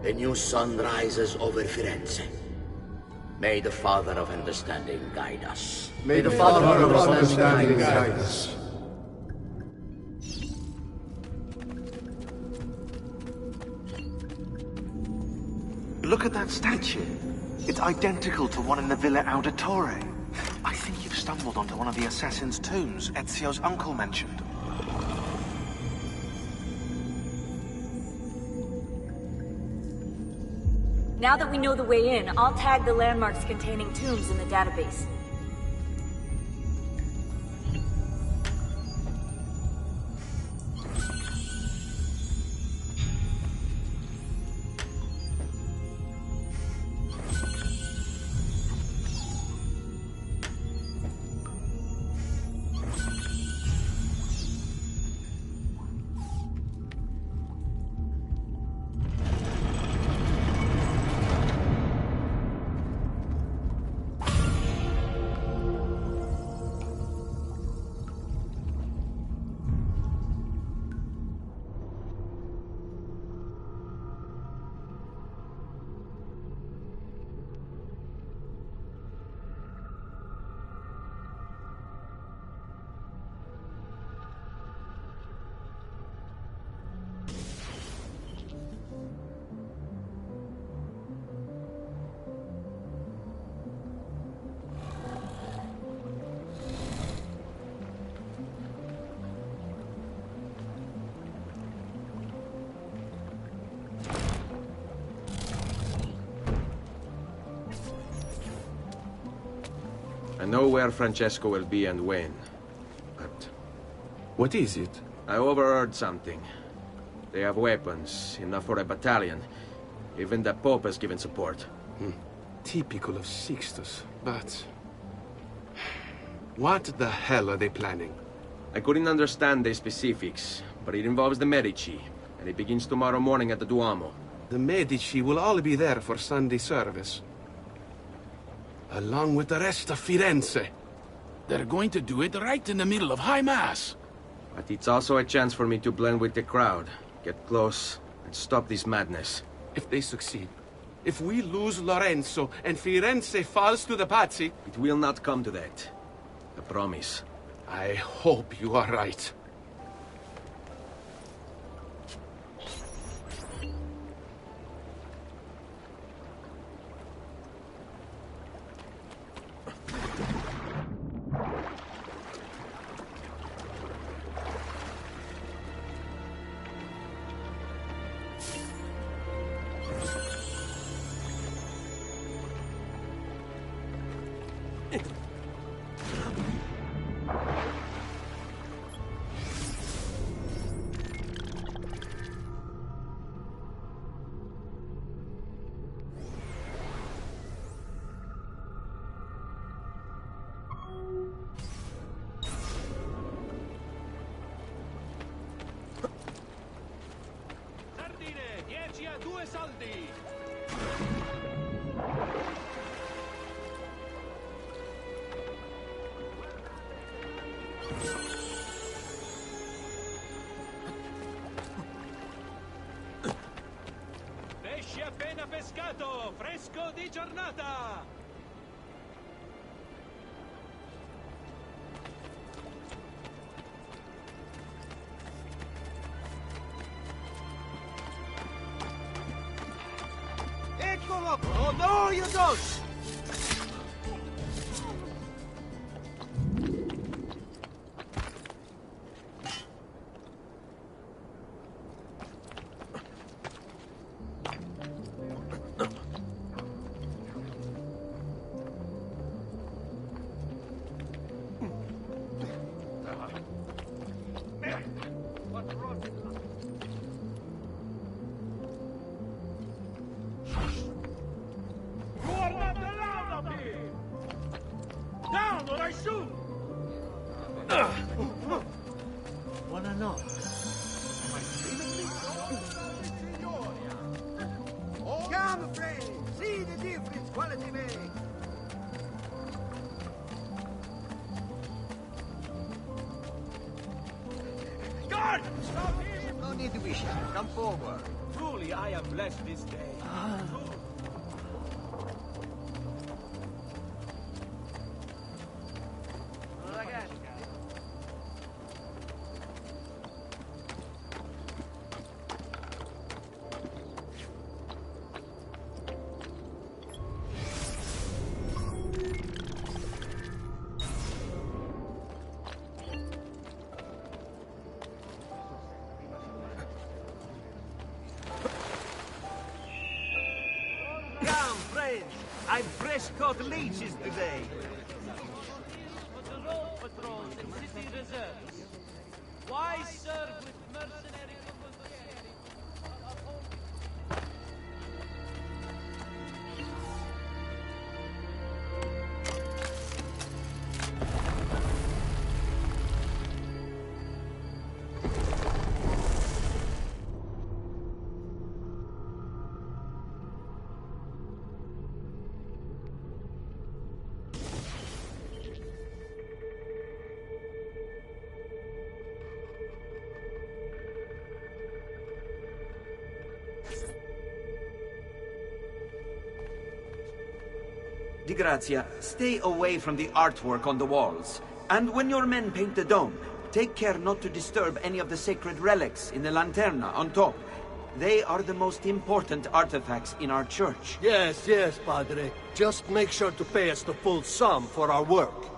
a new sun rises over Firenze. May the Father of Understanding guide us. May the Father of Understanding guide us. Look at that statue. It's identical to one in the Villa Auditore. I think you've stumbled onto one of the assassin's tombs Ezio's uncle mentioned. Now that we know the way in, I'll tag the landmarks containing tombs in the database. I know where Francesco will be and when, but... What is it? I overheard something. They have weapons, enough for a battalion. Even the Pope has given support. Typical of Sixtus, but... What the hell are they planning? I couldn't understand the specifics, but it involves the Medici, and it begins tomorrow morning at the Duomo. The Medici will all be there for Sunday service. Along with the rest of Firenze. They're going to do it right in the middle of High Mass. But it's also a chance for me to blend with the crowd, get close, and stop this madness. If they succeed, if we lose Lorenzo and Firenze falls to the Pazzi... It will not come to that. I promise. I hope you are right. Pesce appena pescato, fresco di giornata! Eccolo! Oh no, you don't! Come, friend, see the difference quality makes. Guard! Stop him! No need to be shy. Come forward. Truly, I am blessed this day. I've fresh caught leeches today. For the road patrols and city reserves. Why serve with mercenary Di Grazia, stay away from the artwork on the walls. And when your men paint the dome, take care not to disturb any of the sacred relics in the lanterna on top. They are the most important artifacts in our church. Yes, yes, Padre. Just make sure to pay us the full sum for our work.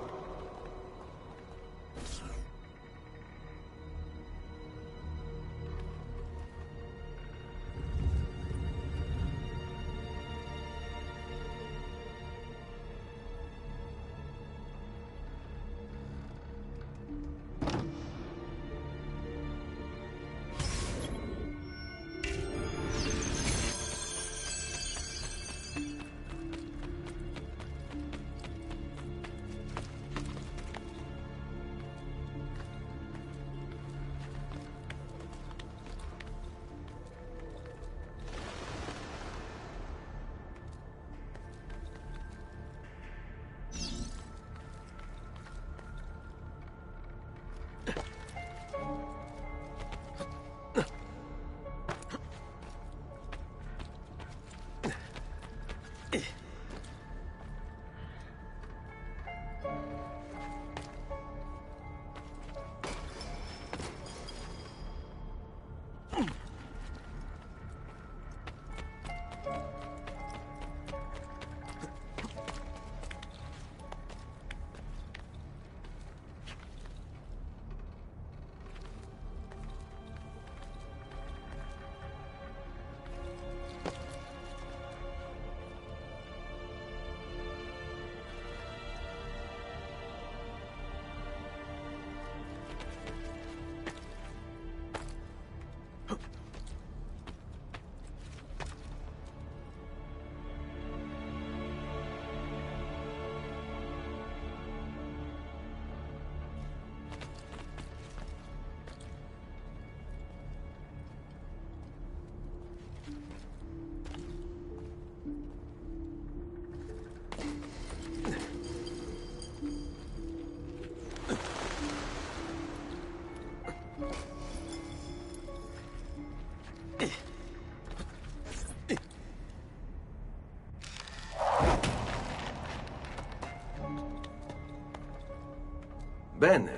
Bene.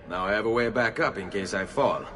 Now I have a way back up in case I fall.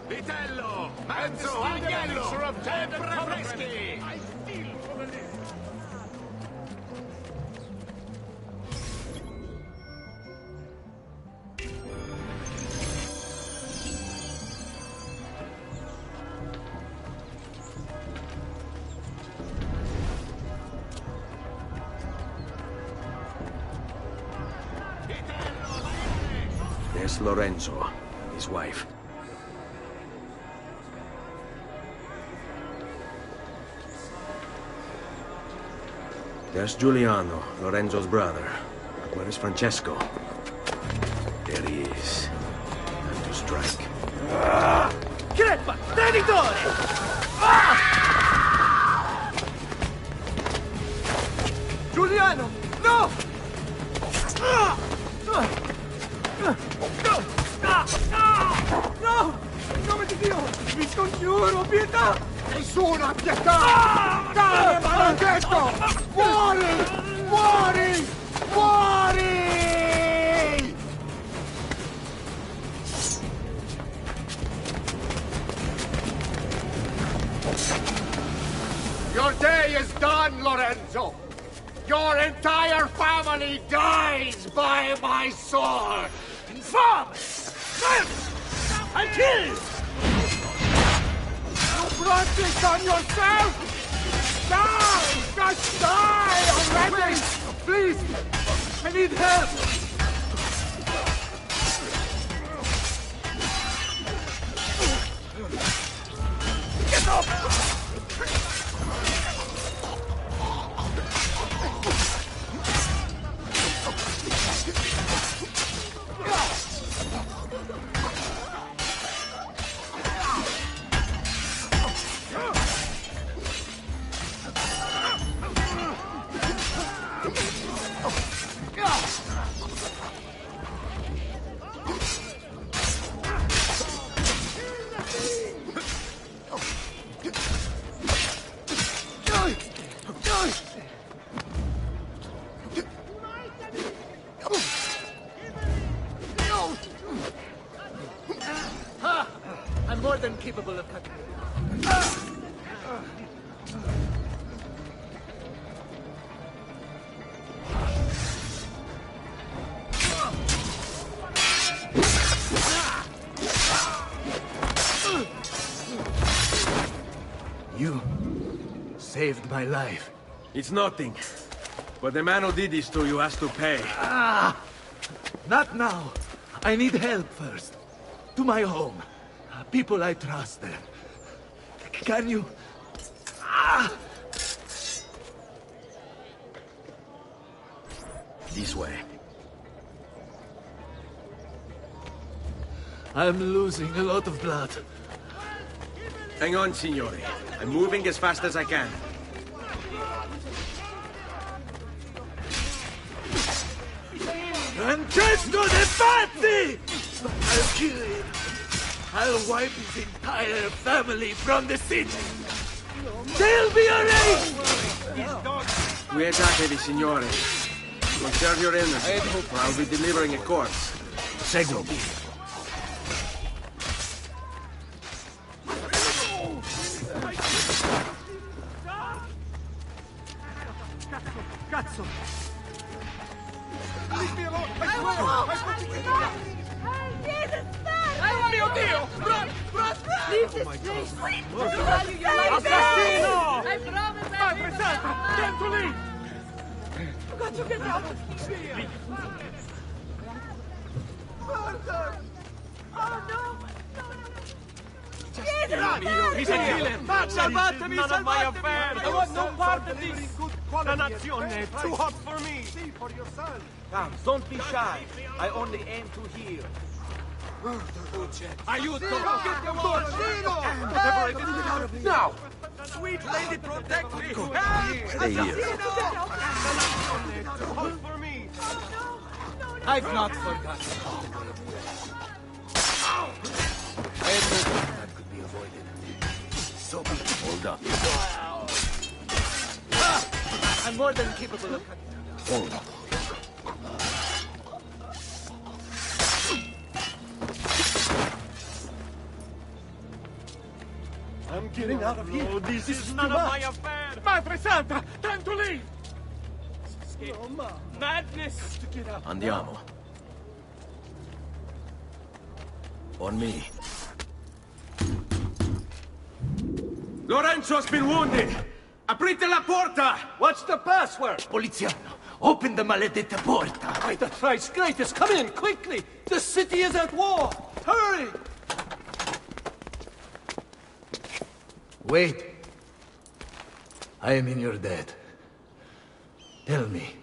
Vitello! Mezzo! Agnello! Sempre freschi! I steal from the list! There's Lorenzo, his wife. There's Giuliano, Lorenzo's brother. But where is Francesco? There he is. Time to strike. Crepa! Traditore! Giuliano! No! No! In nome di Dio! Vi congiuro, pietà! Nessuna pietà! Dai, maledetto! Muori! Muori! Muori! Your day is done, Lorenzo! Your entire family dies by my sword! Infame! And killed! You brought this on yourself! Die! Just die already! Please! I need help! Get up! I'm more than capable of cutting. You saved my life. It's nothing. But the man who did this to you has to pay. Not now. I need help first. To my home. People I trust there. Can you... This way. I'm losing a lot of blood. Hang on, signore. I'm moving as fast as I can. Francesco de Pazzi! I'll kill him. I'll wipe his entire family from the city. They'll be erased! Quietate, signore. Conserve your energy, or I'll be delivering a corpse. Seguo. Cazzo! Leave me alone! I Mio Dio! Run! Run! Leave this place! Assassino! I promise I present! Get to leave! Got to get out! Murder! Oh no! He's a killer! Salvatemi! None of my affair! I want no part of this! La nazione! Too hot for me! See for yourself! Come, don't be shy. I only aim to heal. Aiuto! Get the wall! Now! Sweet lady, protect me! Stay here. Too hot for me! I've not forgotten. I had hoped that could be avoided. So be it. Hold up. I'm more than capable of cutting. Hold up. getting out of here. No, this is too none of much. my affair. Madre Santa, time to leave. Madness. To get out. Andiamo. On me. Lorenzo has been wounded! Aprite la porta! What's the password? Poliziano, open the maledetta porta. By the thrice greatest, come in, quickly! The city is at war! Hurry! Wait. I am in your debt. Tell me,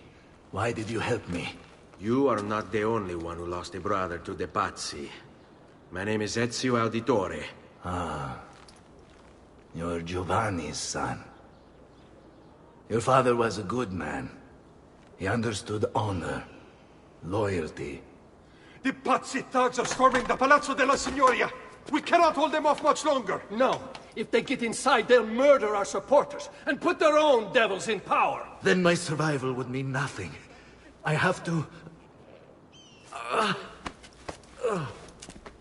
why did you help me? You are not the only one who lost a brother to the Pazzi. My name is Ezio Auditore. Ah. You're Giovanni's son. Your father was a good man. He understood honor, loyalty. The Pazzi thugs are storming the Palazzo della Signoria! We cannot hold them off much longer! No. If they get inside, they'll murder our supporters and put their own devils in power! Then my survival would mean nothing. I have to...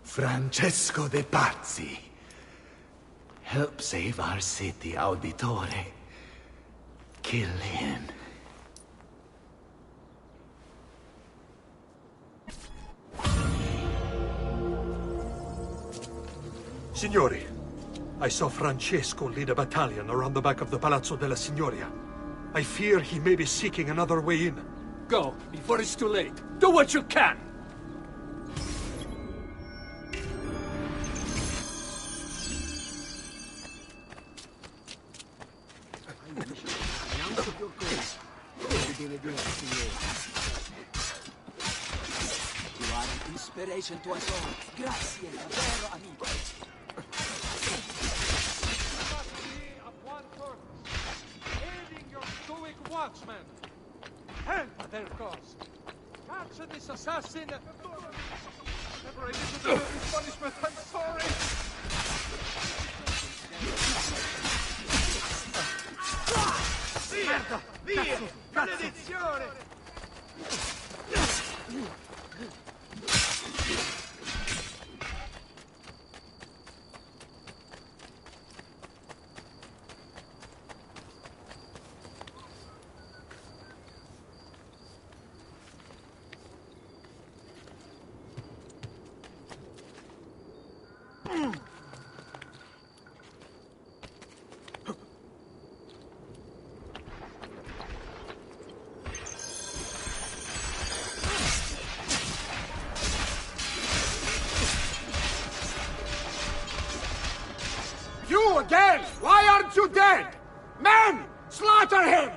Francesco de Pazzi. Help save our city, Auditore. Kill him. Signori, I saw Francesco lead a battalion around the back of the Palazzo della Signoria. I fear he may be seeking another way in. Go, before it's too late. Do what you can! You are an inspiration to us all. Grazie, davvero, amico. Aiding your stoic watchmen. Help their cause. Capture this assassin. Never I deserve this punishment. I'm sorry. Merda! Via! Maledizione! You again! Why aren't you dead? Men! Slaughter him!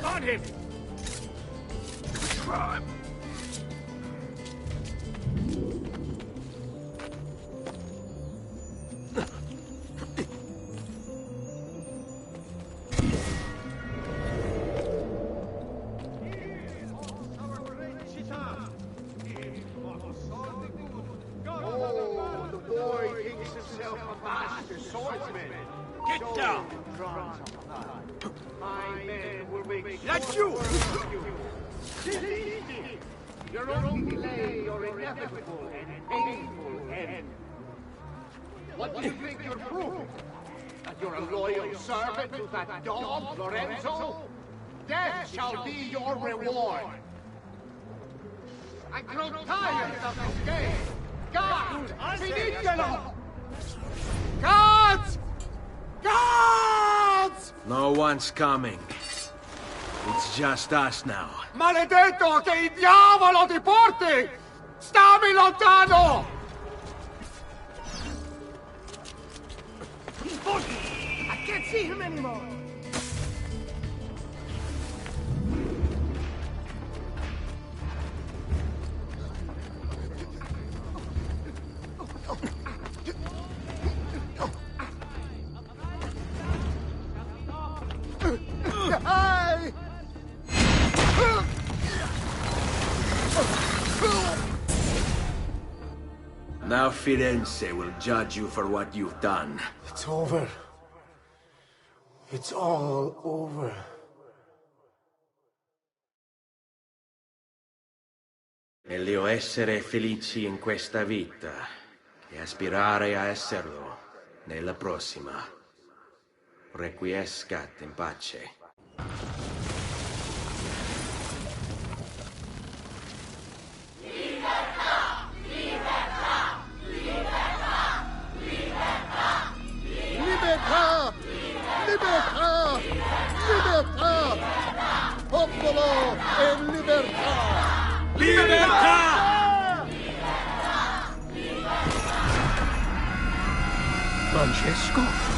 On him! Crime! Oh, the boy thinks himself a master swordsman. Get down! My men will make That's you! Your own delay your inevitable and painful end. What do you think you're proving? That you're a loyal servant to that dog, Lorenzo? Death shall be your reward. I grow tired of this game. God, finitelo! Gods! Gods! No one's coming. It's just us now. Maledetto che il diavolo ti porti! Stammi lontano! I can't see him anymore! Firenze will judge you for what you've done. It's over. It's all over. Meglio essere felici in questa vita che aspirare a esserlo nella prossima. Requiescat in pace. Libertà! Libertà! Libertà! Popolo e libertà! Libertà! Francesco?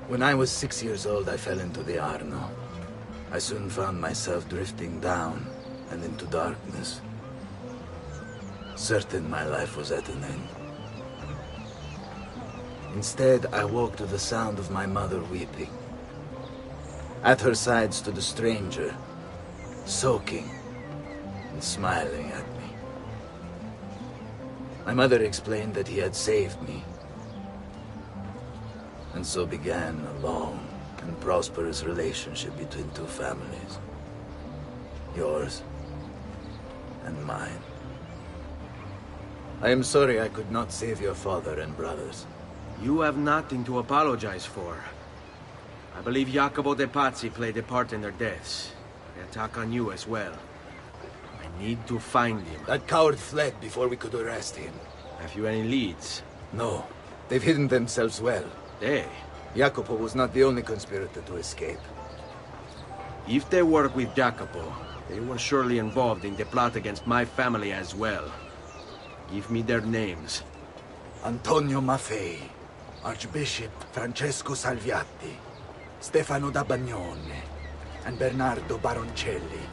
When I was 6 years old, I fell into the Arno. I soon found myself drifting down and into darkness. Certain my life was at an end. Instead, I woke to the sound of my mother weeping. At her side stood a stranger, soaking and smiling at me. My mother explained that he had saved me. And so began a long and prosperous relationship between two families. Yours and mine. I am sorry I could not save your father and brothers. You have nothing to apologize for. I believe Jacopo de Pazzi played a part in their deaths. They attack on you as well. I need to find him. That coward fled before we could arrest him. Have you any leads? No. They've hidden themselves well. They? Jacopo was not the only conspirator to escape. If they work with Jacopo, they were surely involved in the plot against my family as well. Give me their names. Antonio Maffei, Archbishop Francesco Salviati, Stefano da Bagnone, and Bernardo Baroncelli.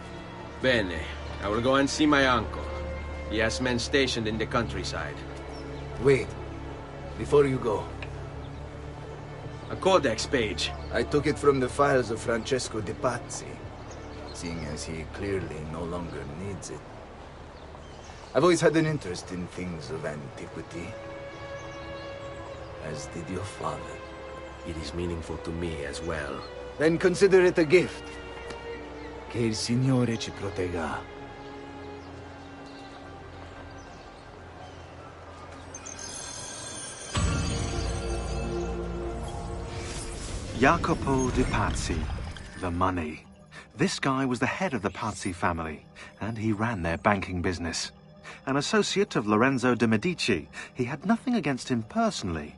Bene. I will go and see my uncle. He has men stationed in the countryside. Wait. Before you go. A codex page. I took it from the files of Francesco de Pazzi, seeing as he clearly no longer needs it. I've always had an interest in things of antiquity, as did your father. It is meaningful to me as well. Then consider it a gift. Che il Signore ci protegga. Jacopo de Pazzi, the money. This guy was the head of the Pazzi family, and he ran their banking business. An associate of Lorenzo de' Medici, he had nothing against him personally.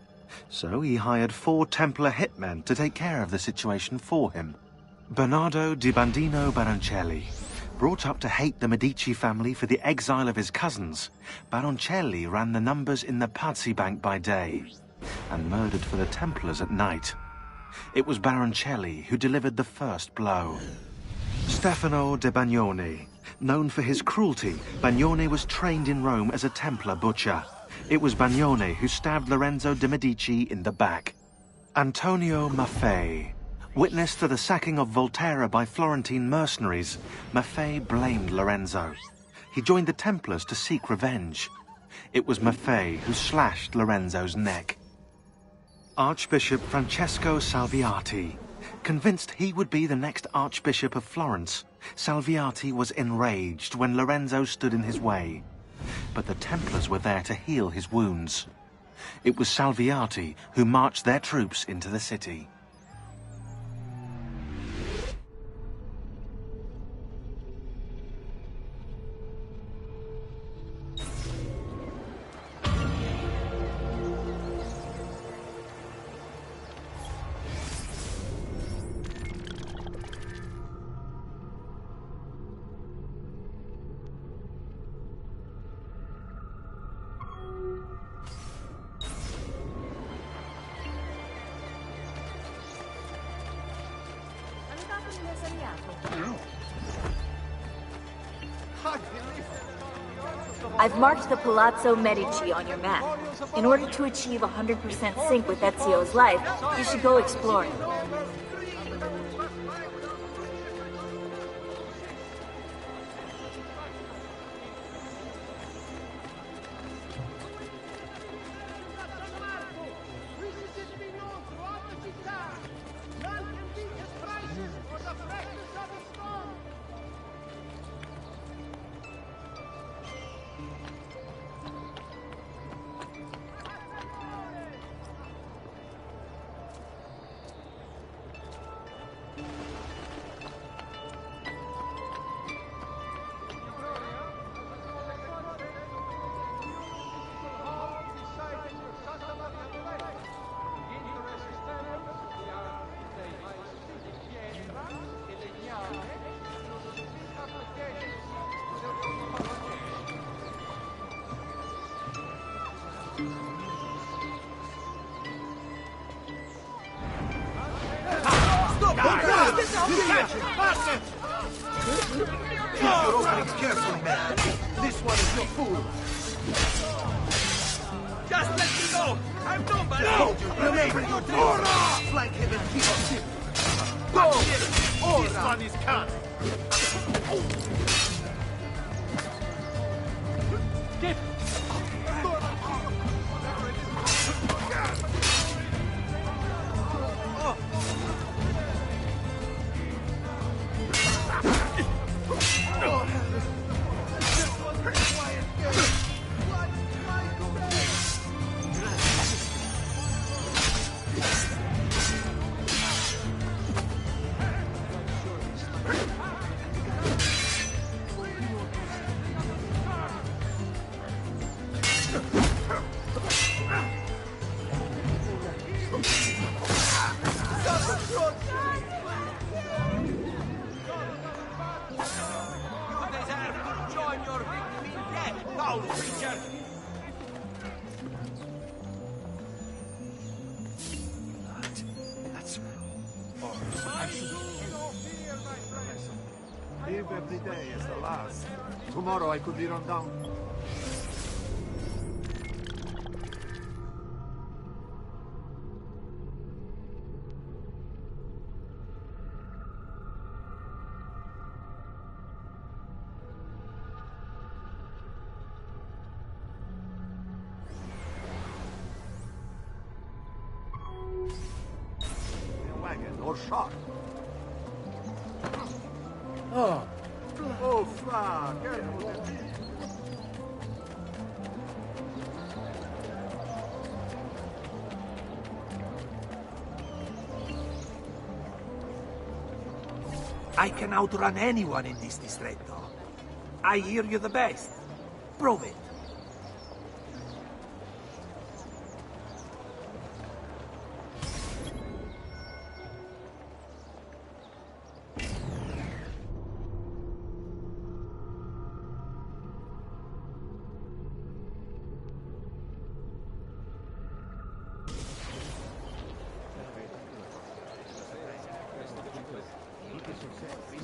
So he hired 4 Templar hitmen to take care of the situation for him. Bernardo di Bandino Baroncelli, brought up to hate the Medici family for the exile of his cousins, Baroncelli ran the numbers in the Pazzi bank by day, and murdered for the Templars at night. It was Baroncelli who delivered the first blow. Stefano de Bagnone. Known for his cruelty, Bagnone was trained in Rome as a Templar butcher. It was Bagnone who stabbed Lorenzo de' Medici in the back. Antonio Maffei. Witness to the sacking of Volterra by Florentine mercenaries, Maffei blamed Lorenzo. He joined the Templars to seek revenge. It was Maffei who slashed Lorenzo's neck. Archbishop Francesco Salviati. Convinced he would be the next Archbishop of Florence, Salviati was enraged when Lorenzo stood in his way. But the Templars were there to heal his wounds. It was Salviati who marched their troops into the city. I've marked the Palazzo Medici on your map. In order to achieve 100% sync with Ezio's life, you should go exploring. Carefully, man. This one is your fool. Just let me go. I'm nobody. No. Remember your door. Flank him and keep us in. Go. This one is cut. Get. Live every day as the last. Tomorrow I could be run down. Wagon or shot. Oh, fuck. I can outrun anyone in this distretto. I hear you the best. Prove it.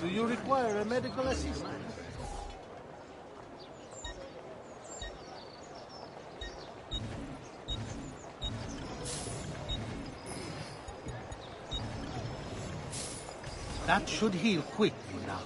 Do you require a medical assistant? That should heal quickly now.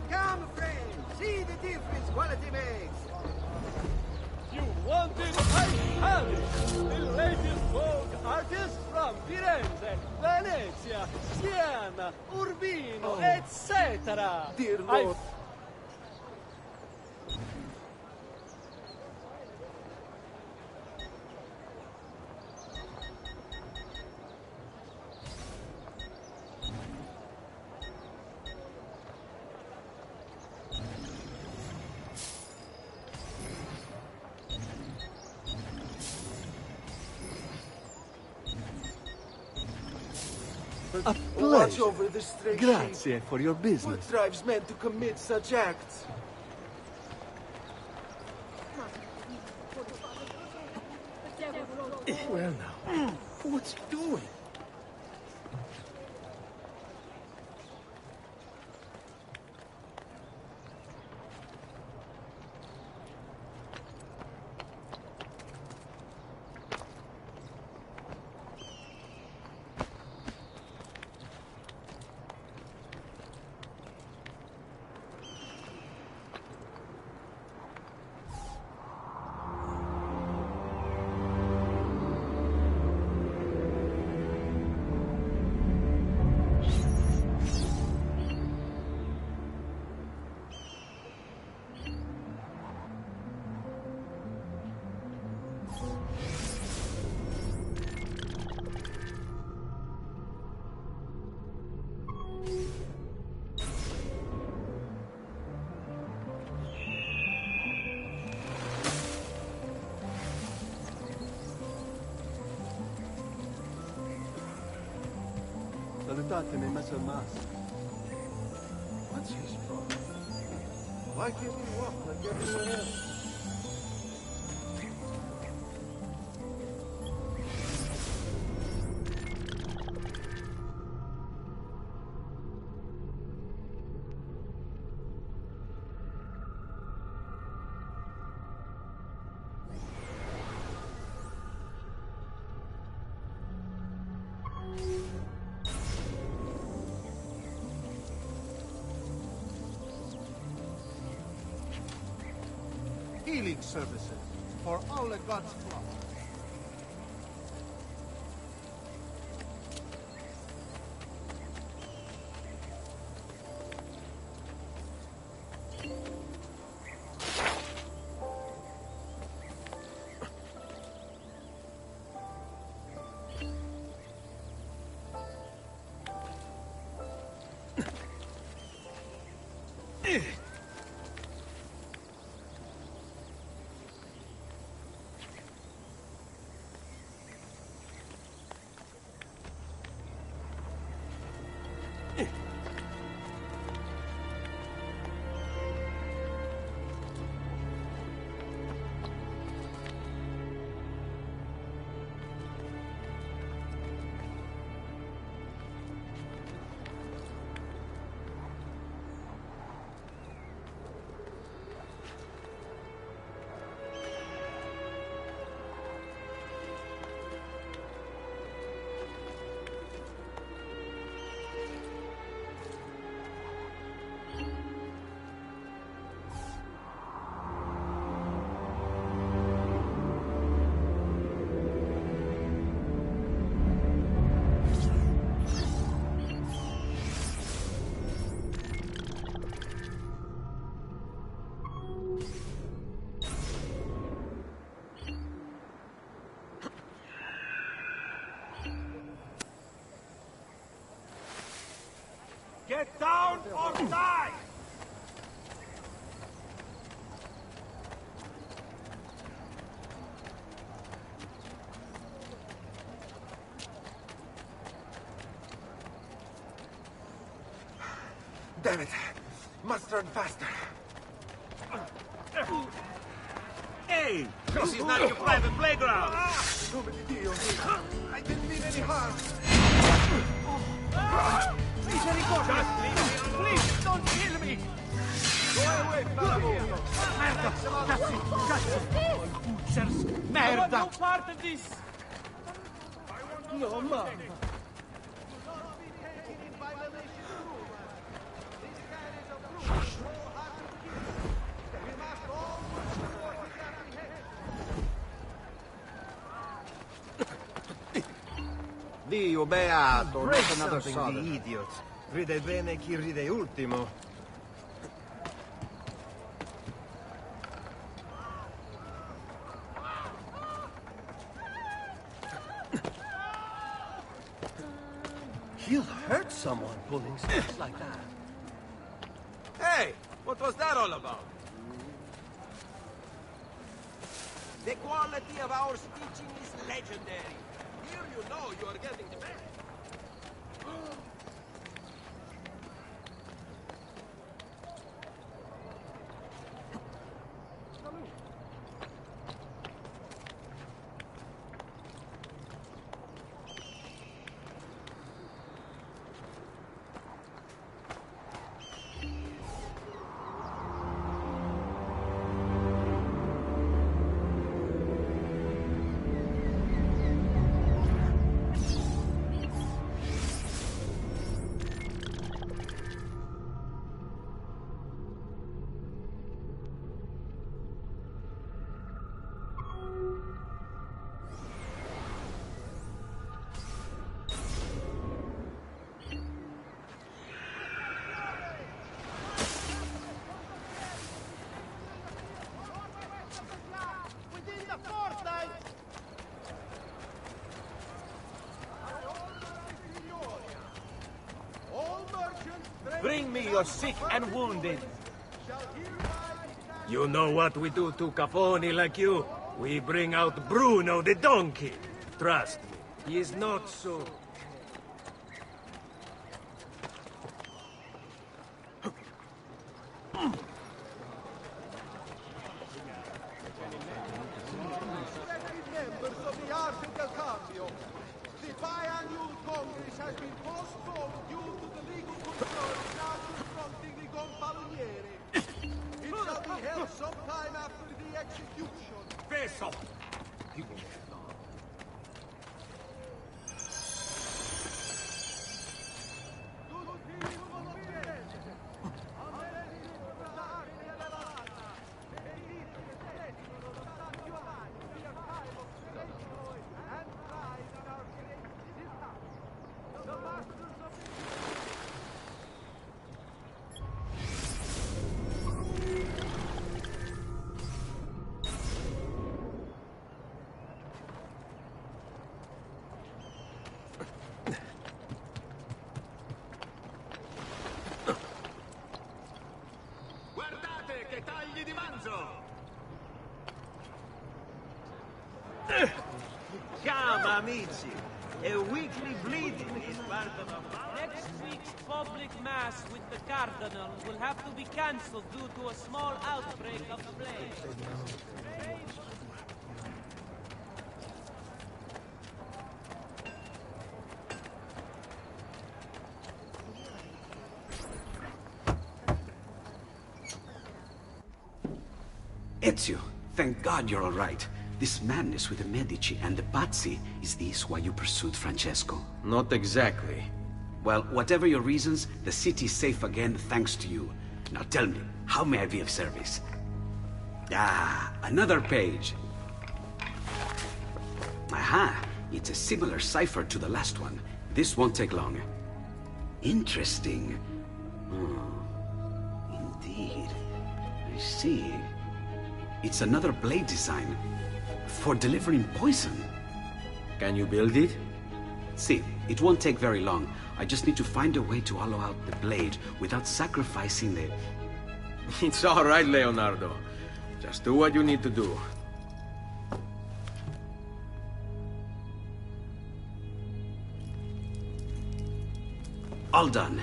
Come, friends, see the difference quality makes. You wanted, I have it! The latest Vogue artists from Firenze, Venezia, Siena, Urbino, etc. Dear Lord. A Watch pleasure. over the stray Grazie for your What business. drives men to commit such acts? Well now, what's he doing? Salutatemi, Messer Mas. What's his problem? Why can't he walk like everyone else? Healing services for all the gods' flock. Get down or die! Damn it! Must run faster. Hey! This is not your private playground! I didn't mean any harm. Please, don't kill me! Go away, Flavio! Merda! Cazzi! Merda! I want no part of this! No, mamma! Dio beato, Break not another something, soda. the idiot. Ride bene chi ride ultimo. He'll hurt someone pulling stuff like that. Hey! What was that all about? The quality of our stitching is legendary. Here you know you are getting the best. Bring me your sick and wounded. You know what we do to Capone like you? We bring out Bruno the donkey. Trust me, he is not so... Members of the Arte del Cambio. The biannual Congress has been postponed due to the legal concerns now confronting the Gonfaloniere. It shall be held sometime after the execution. Peso! Guardate che tagli di manzo! Come, amici! A weekly bleeding is part of a... Next week's public mass with the Cardinal will have to be cancelled due to a small outbreak of the plague. Ezio, thank God you're all right. This madness with the Medici and the Pazzi, is this why you pursued Francesco? Not exactly. Well, whatever your reasons, the city's safe again thanks to you. Now tell me, how may I be of service? Ah, another page. Aha, it's a similar cipher to the last one. This won't take long. Interesting. Oh, indeed. I see. It's another blade design. For delivering poison. Can you build it? See, it won't take very long. I just need to find a way to hollow out the blade without sacrificing the... It's all right, Leonardo. Just do what you need to do. All done.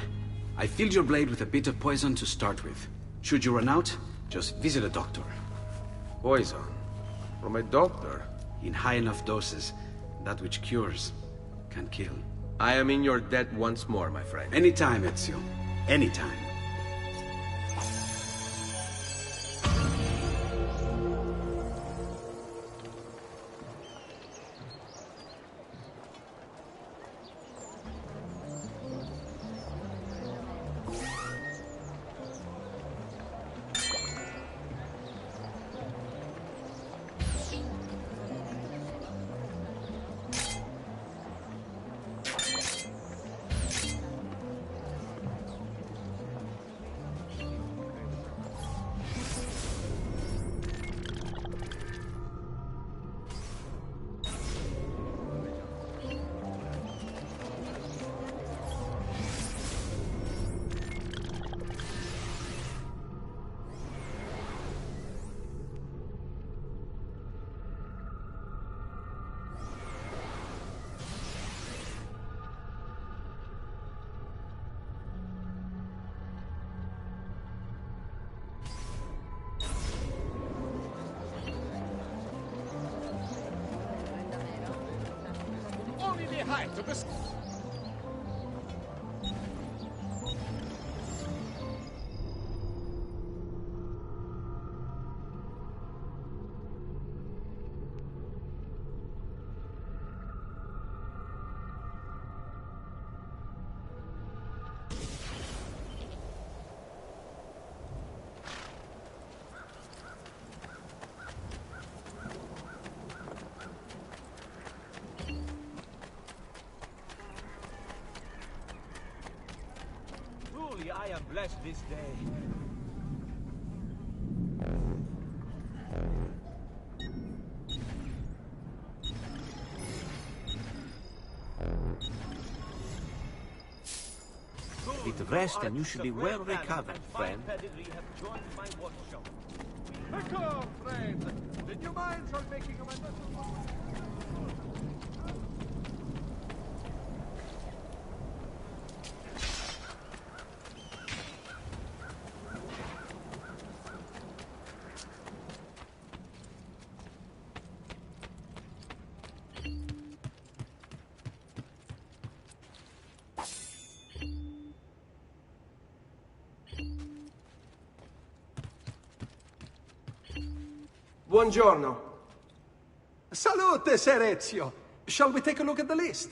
I filled your blade with a bit of poison to start with. Should you run out, just visit a doctor. Poison? From a doctor? In high enough doses, that which cures can kill. I am in your debt once more, my friend. Anytime, Ezio. Anytime. Only the height of the... Truly, I am blessed this day. Bit of rest and you should be well recovered, friend. Come, friend. Did you mind from making a little... Buongiorno. Salute, Ser Ezio. Shall we take a look at the list?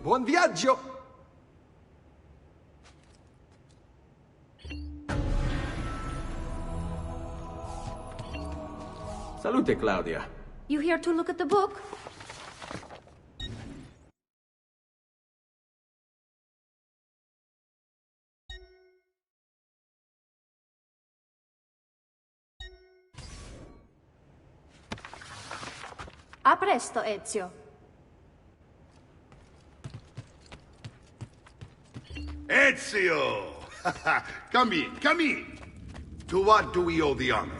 Buon viaggio! Salute, Claudia. You here to look at the book? A presto, Ezio. Ezio! Come in, come in. To what do we owe the honor?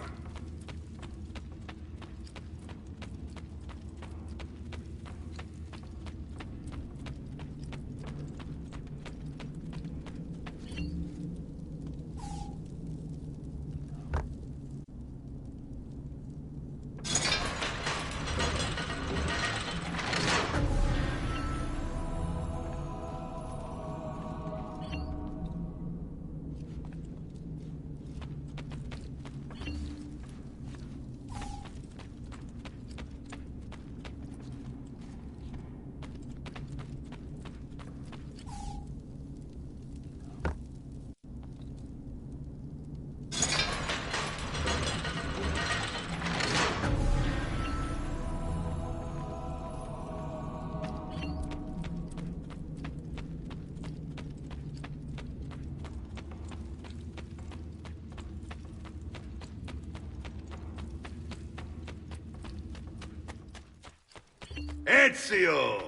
Ezio!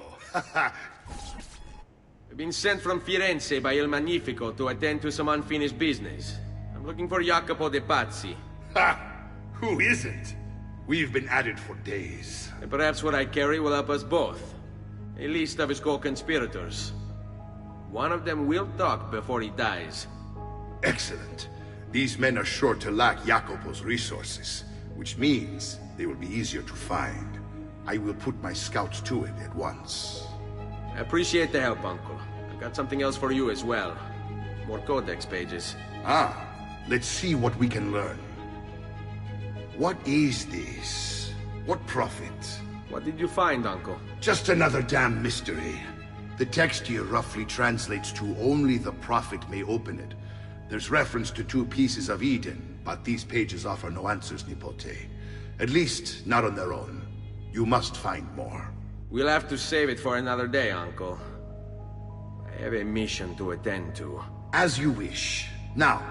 I've been sent from Firenze by Il Magnifico to attend to some unfinished business. I'm looking for Jacopo de Pazzi. Ha! Who isn't? We've been at it for days. And perhaps what I carry will help us both. A list of his co-conspirators. One of them will talk before he dies. Excellent. These men are sure to lack Jacopo's resources, which means they will be easier to find. I will put my scouts to it at once. I appreciate the help, Uncle. I've got something else for you as well. More codex pages. Ah, let's see what we can learn. What is this? What prophet? What did you find, Uncle? Just another damn mystery. The text here roughly translates to only the prophet may open it. There's reference to 2 pieces of Eden, but these pages offer no answers, Nipote. At least, not on their own. You must find more. We'll have to save it for another day, Uncle. I have a mission to attend to. As you wish. Now,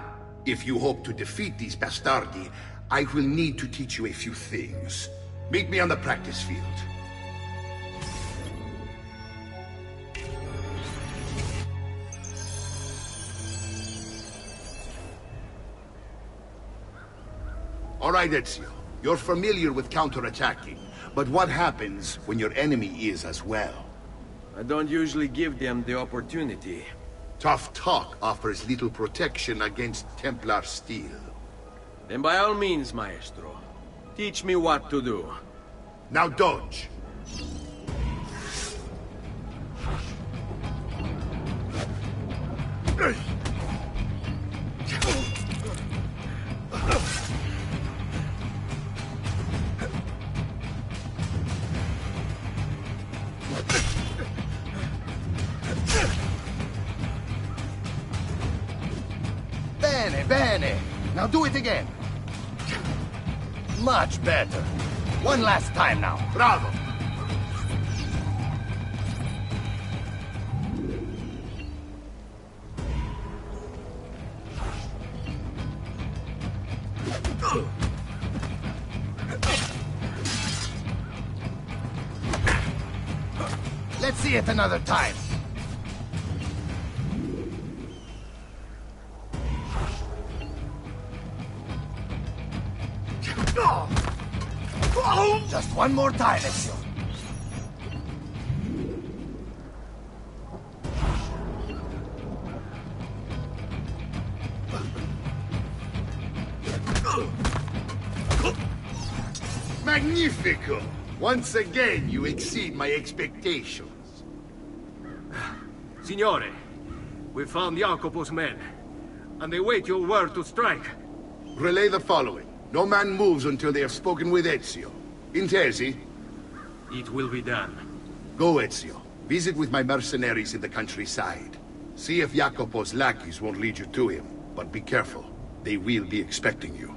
if you hope to defeat these bastardi, I will need to teach you a few things. Meet me on the practice field. All right, Ezio. You're familiar with counterattacking, but what happens when your enemy is as well? I don't usually give them the opportunity. Tough talk offers little protection against Templar steel. Then by all means, Maestro. Teach me what to do. Now dodge. Bene, bene. Now do it again. Much better. One last time now. Bravo. Let's see it another time. Just one more time, Ezio. Magnifico! Once again, you exceed my expectations. Signore, we found Jacopo's men, and they wait your word to strike. Relay the following. No man moves until they have spoken with Ezio. Intesi? It will be done. Go, Ezio. Visit with my mercenaries in the countryside. See if Jacopo's lackeys won't lead you to him. But be careful. They will be expecting you.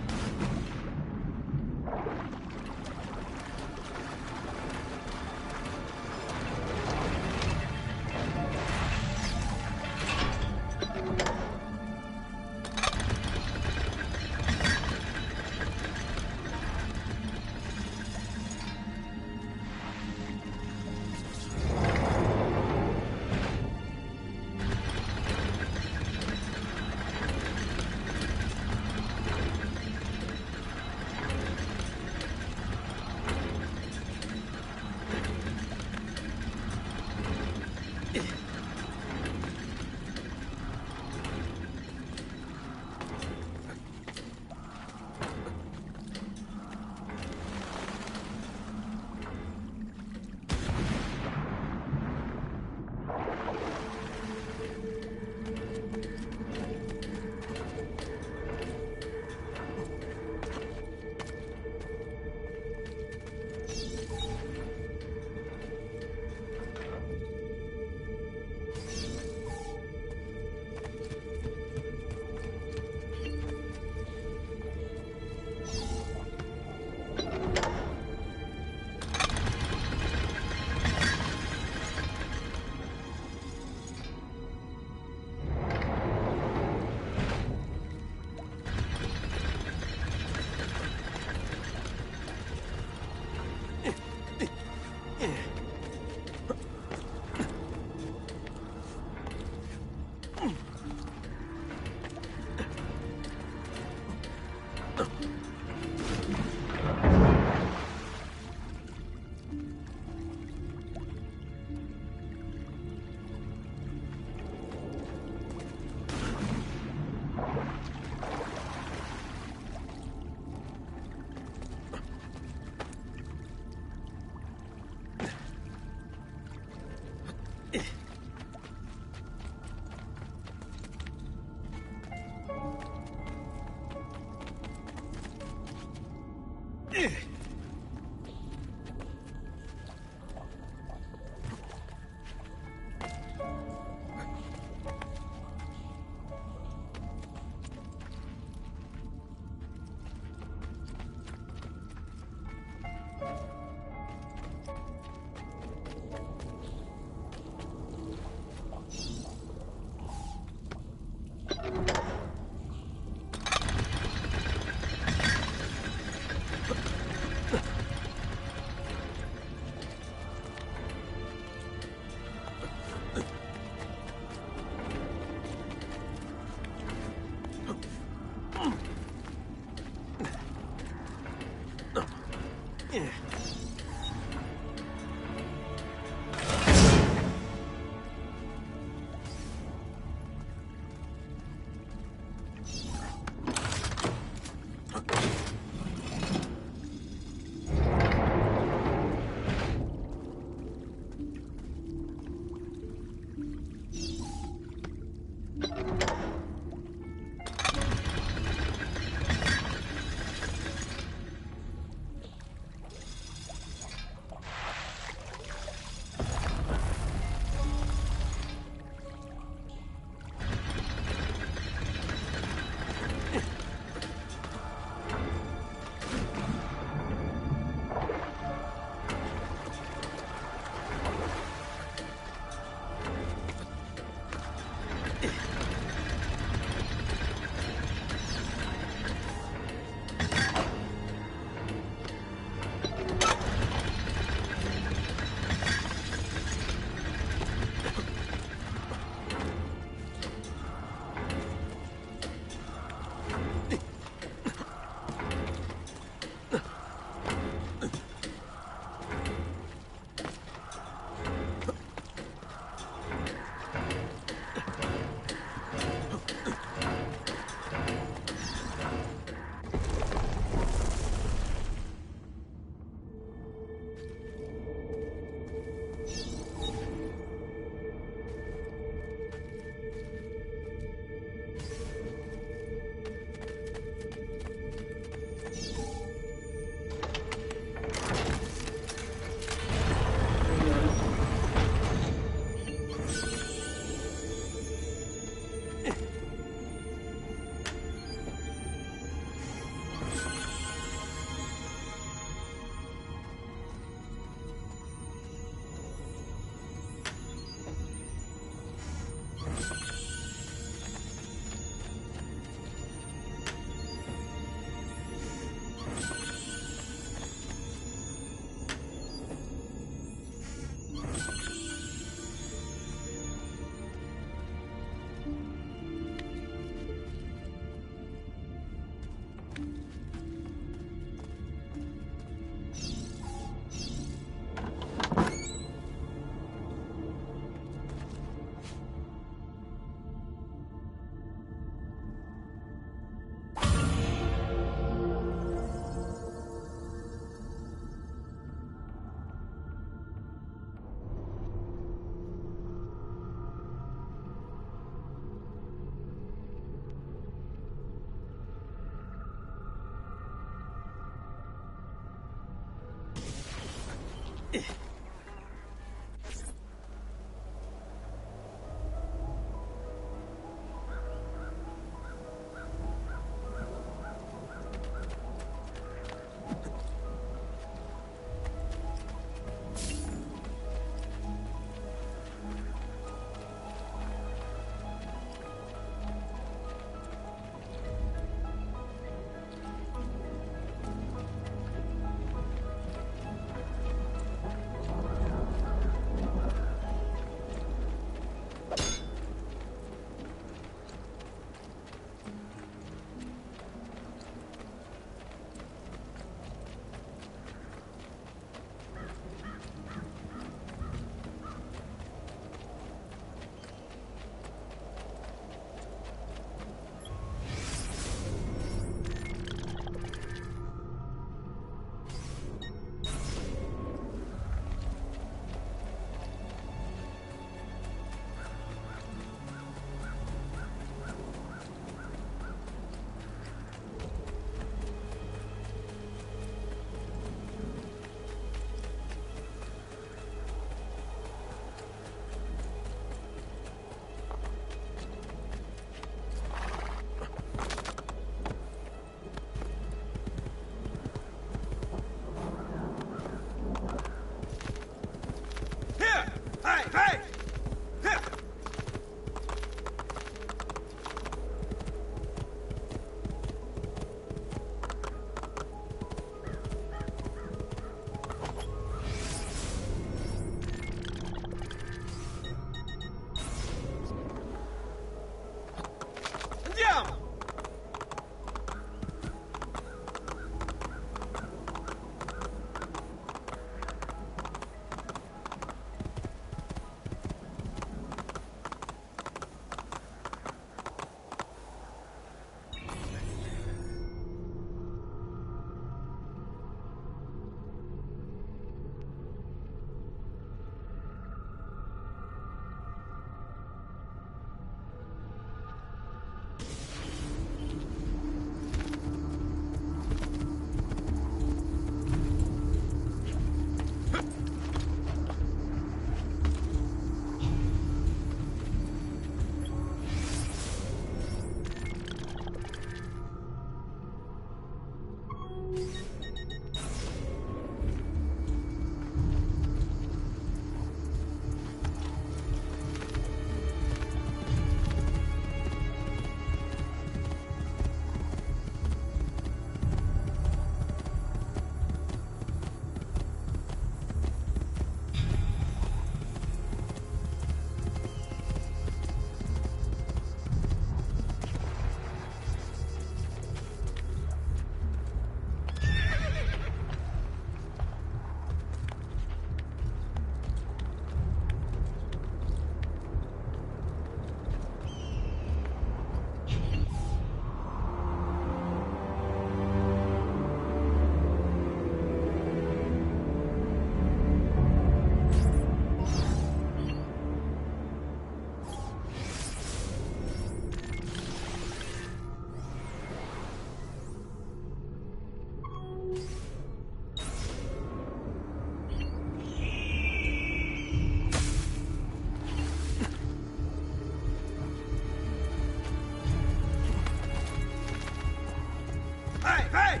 Hey, hey!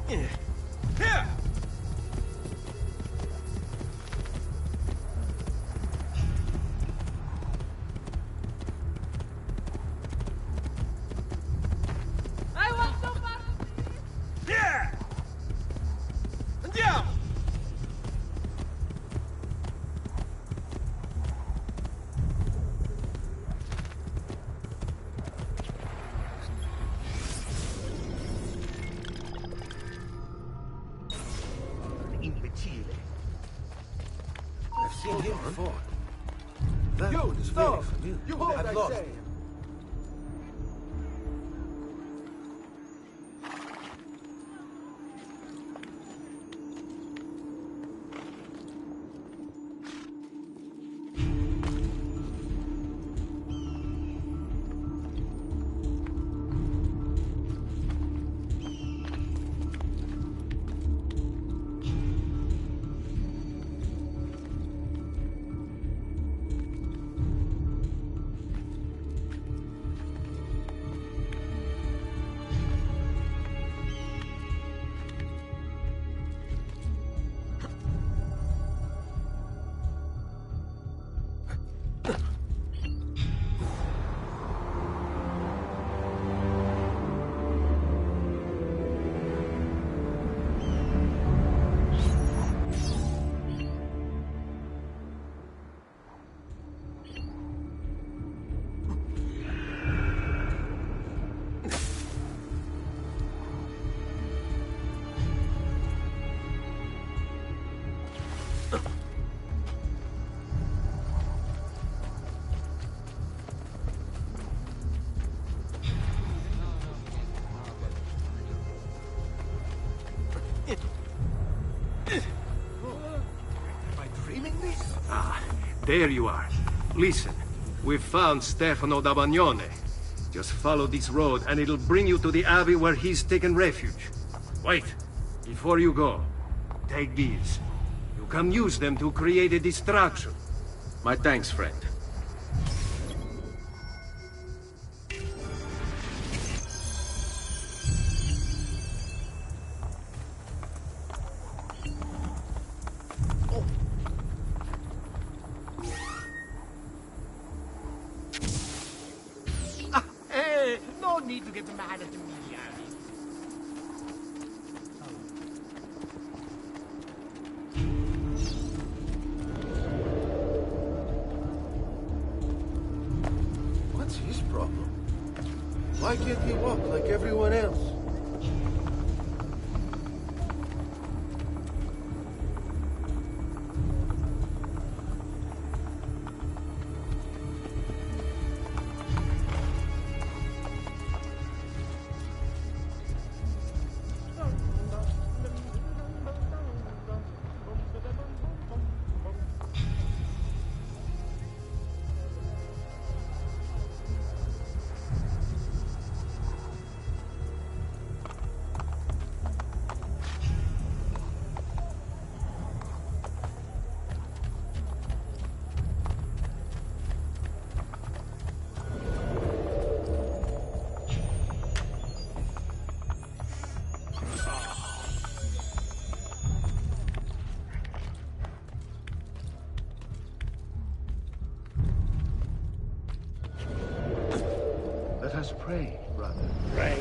Here! Here! I want somebody! Here! Andiamo! Imbecile. I've seen him before. That You, one is stop! very familiar. You hold, I've I lost say. him. There you are. Listen, we've found Stefano da Bagnone. Just follow this road and it'll bring you to the abbey where he's taken refuge. Wait, before you go, take these. You can use them to create a distraction. My thanks, friend. No need to get mad at me, Abby. What's his problem? Why can't he walk like everyone else? Let us pray, brother. Pray?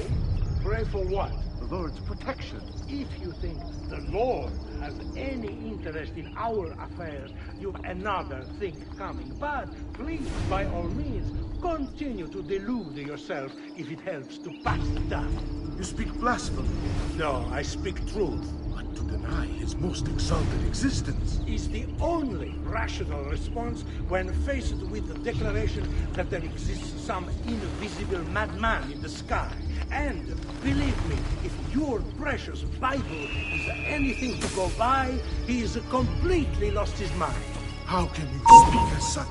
Pray for what? The Lord's protection. If you think the Lord has any interest in our affairs, you've another thing coming. But please, by all means, continue to delude yourself if it helps to pass the time. You speak blasphemy. No, I speak truth. But to deny his most exalted existence Is the only rational response when faced with the declaration that there exists some invisible madman in the sky. And believe me, if your precious Bible is anything to go by, he has completely lost his mind. How can you speak as such?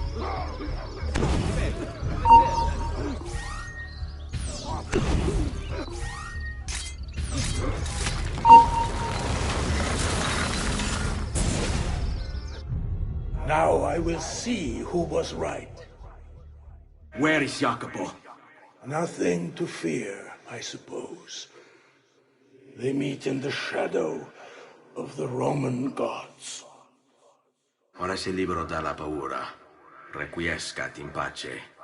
Now I will see who was right. Where is Jacopo? Nothing to fear, I suppose. They meet in the shadow of the Roman gods. Ora sei libero dalla paura. Requiescat in pace.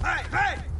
Hey, hey!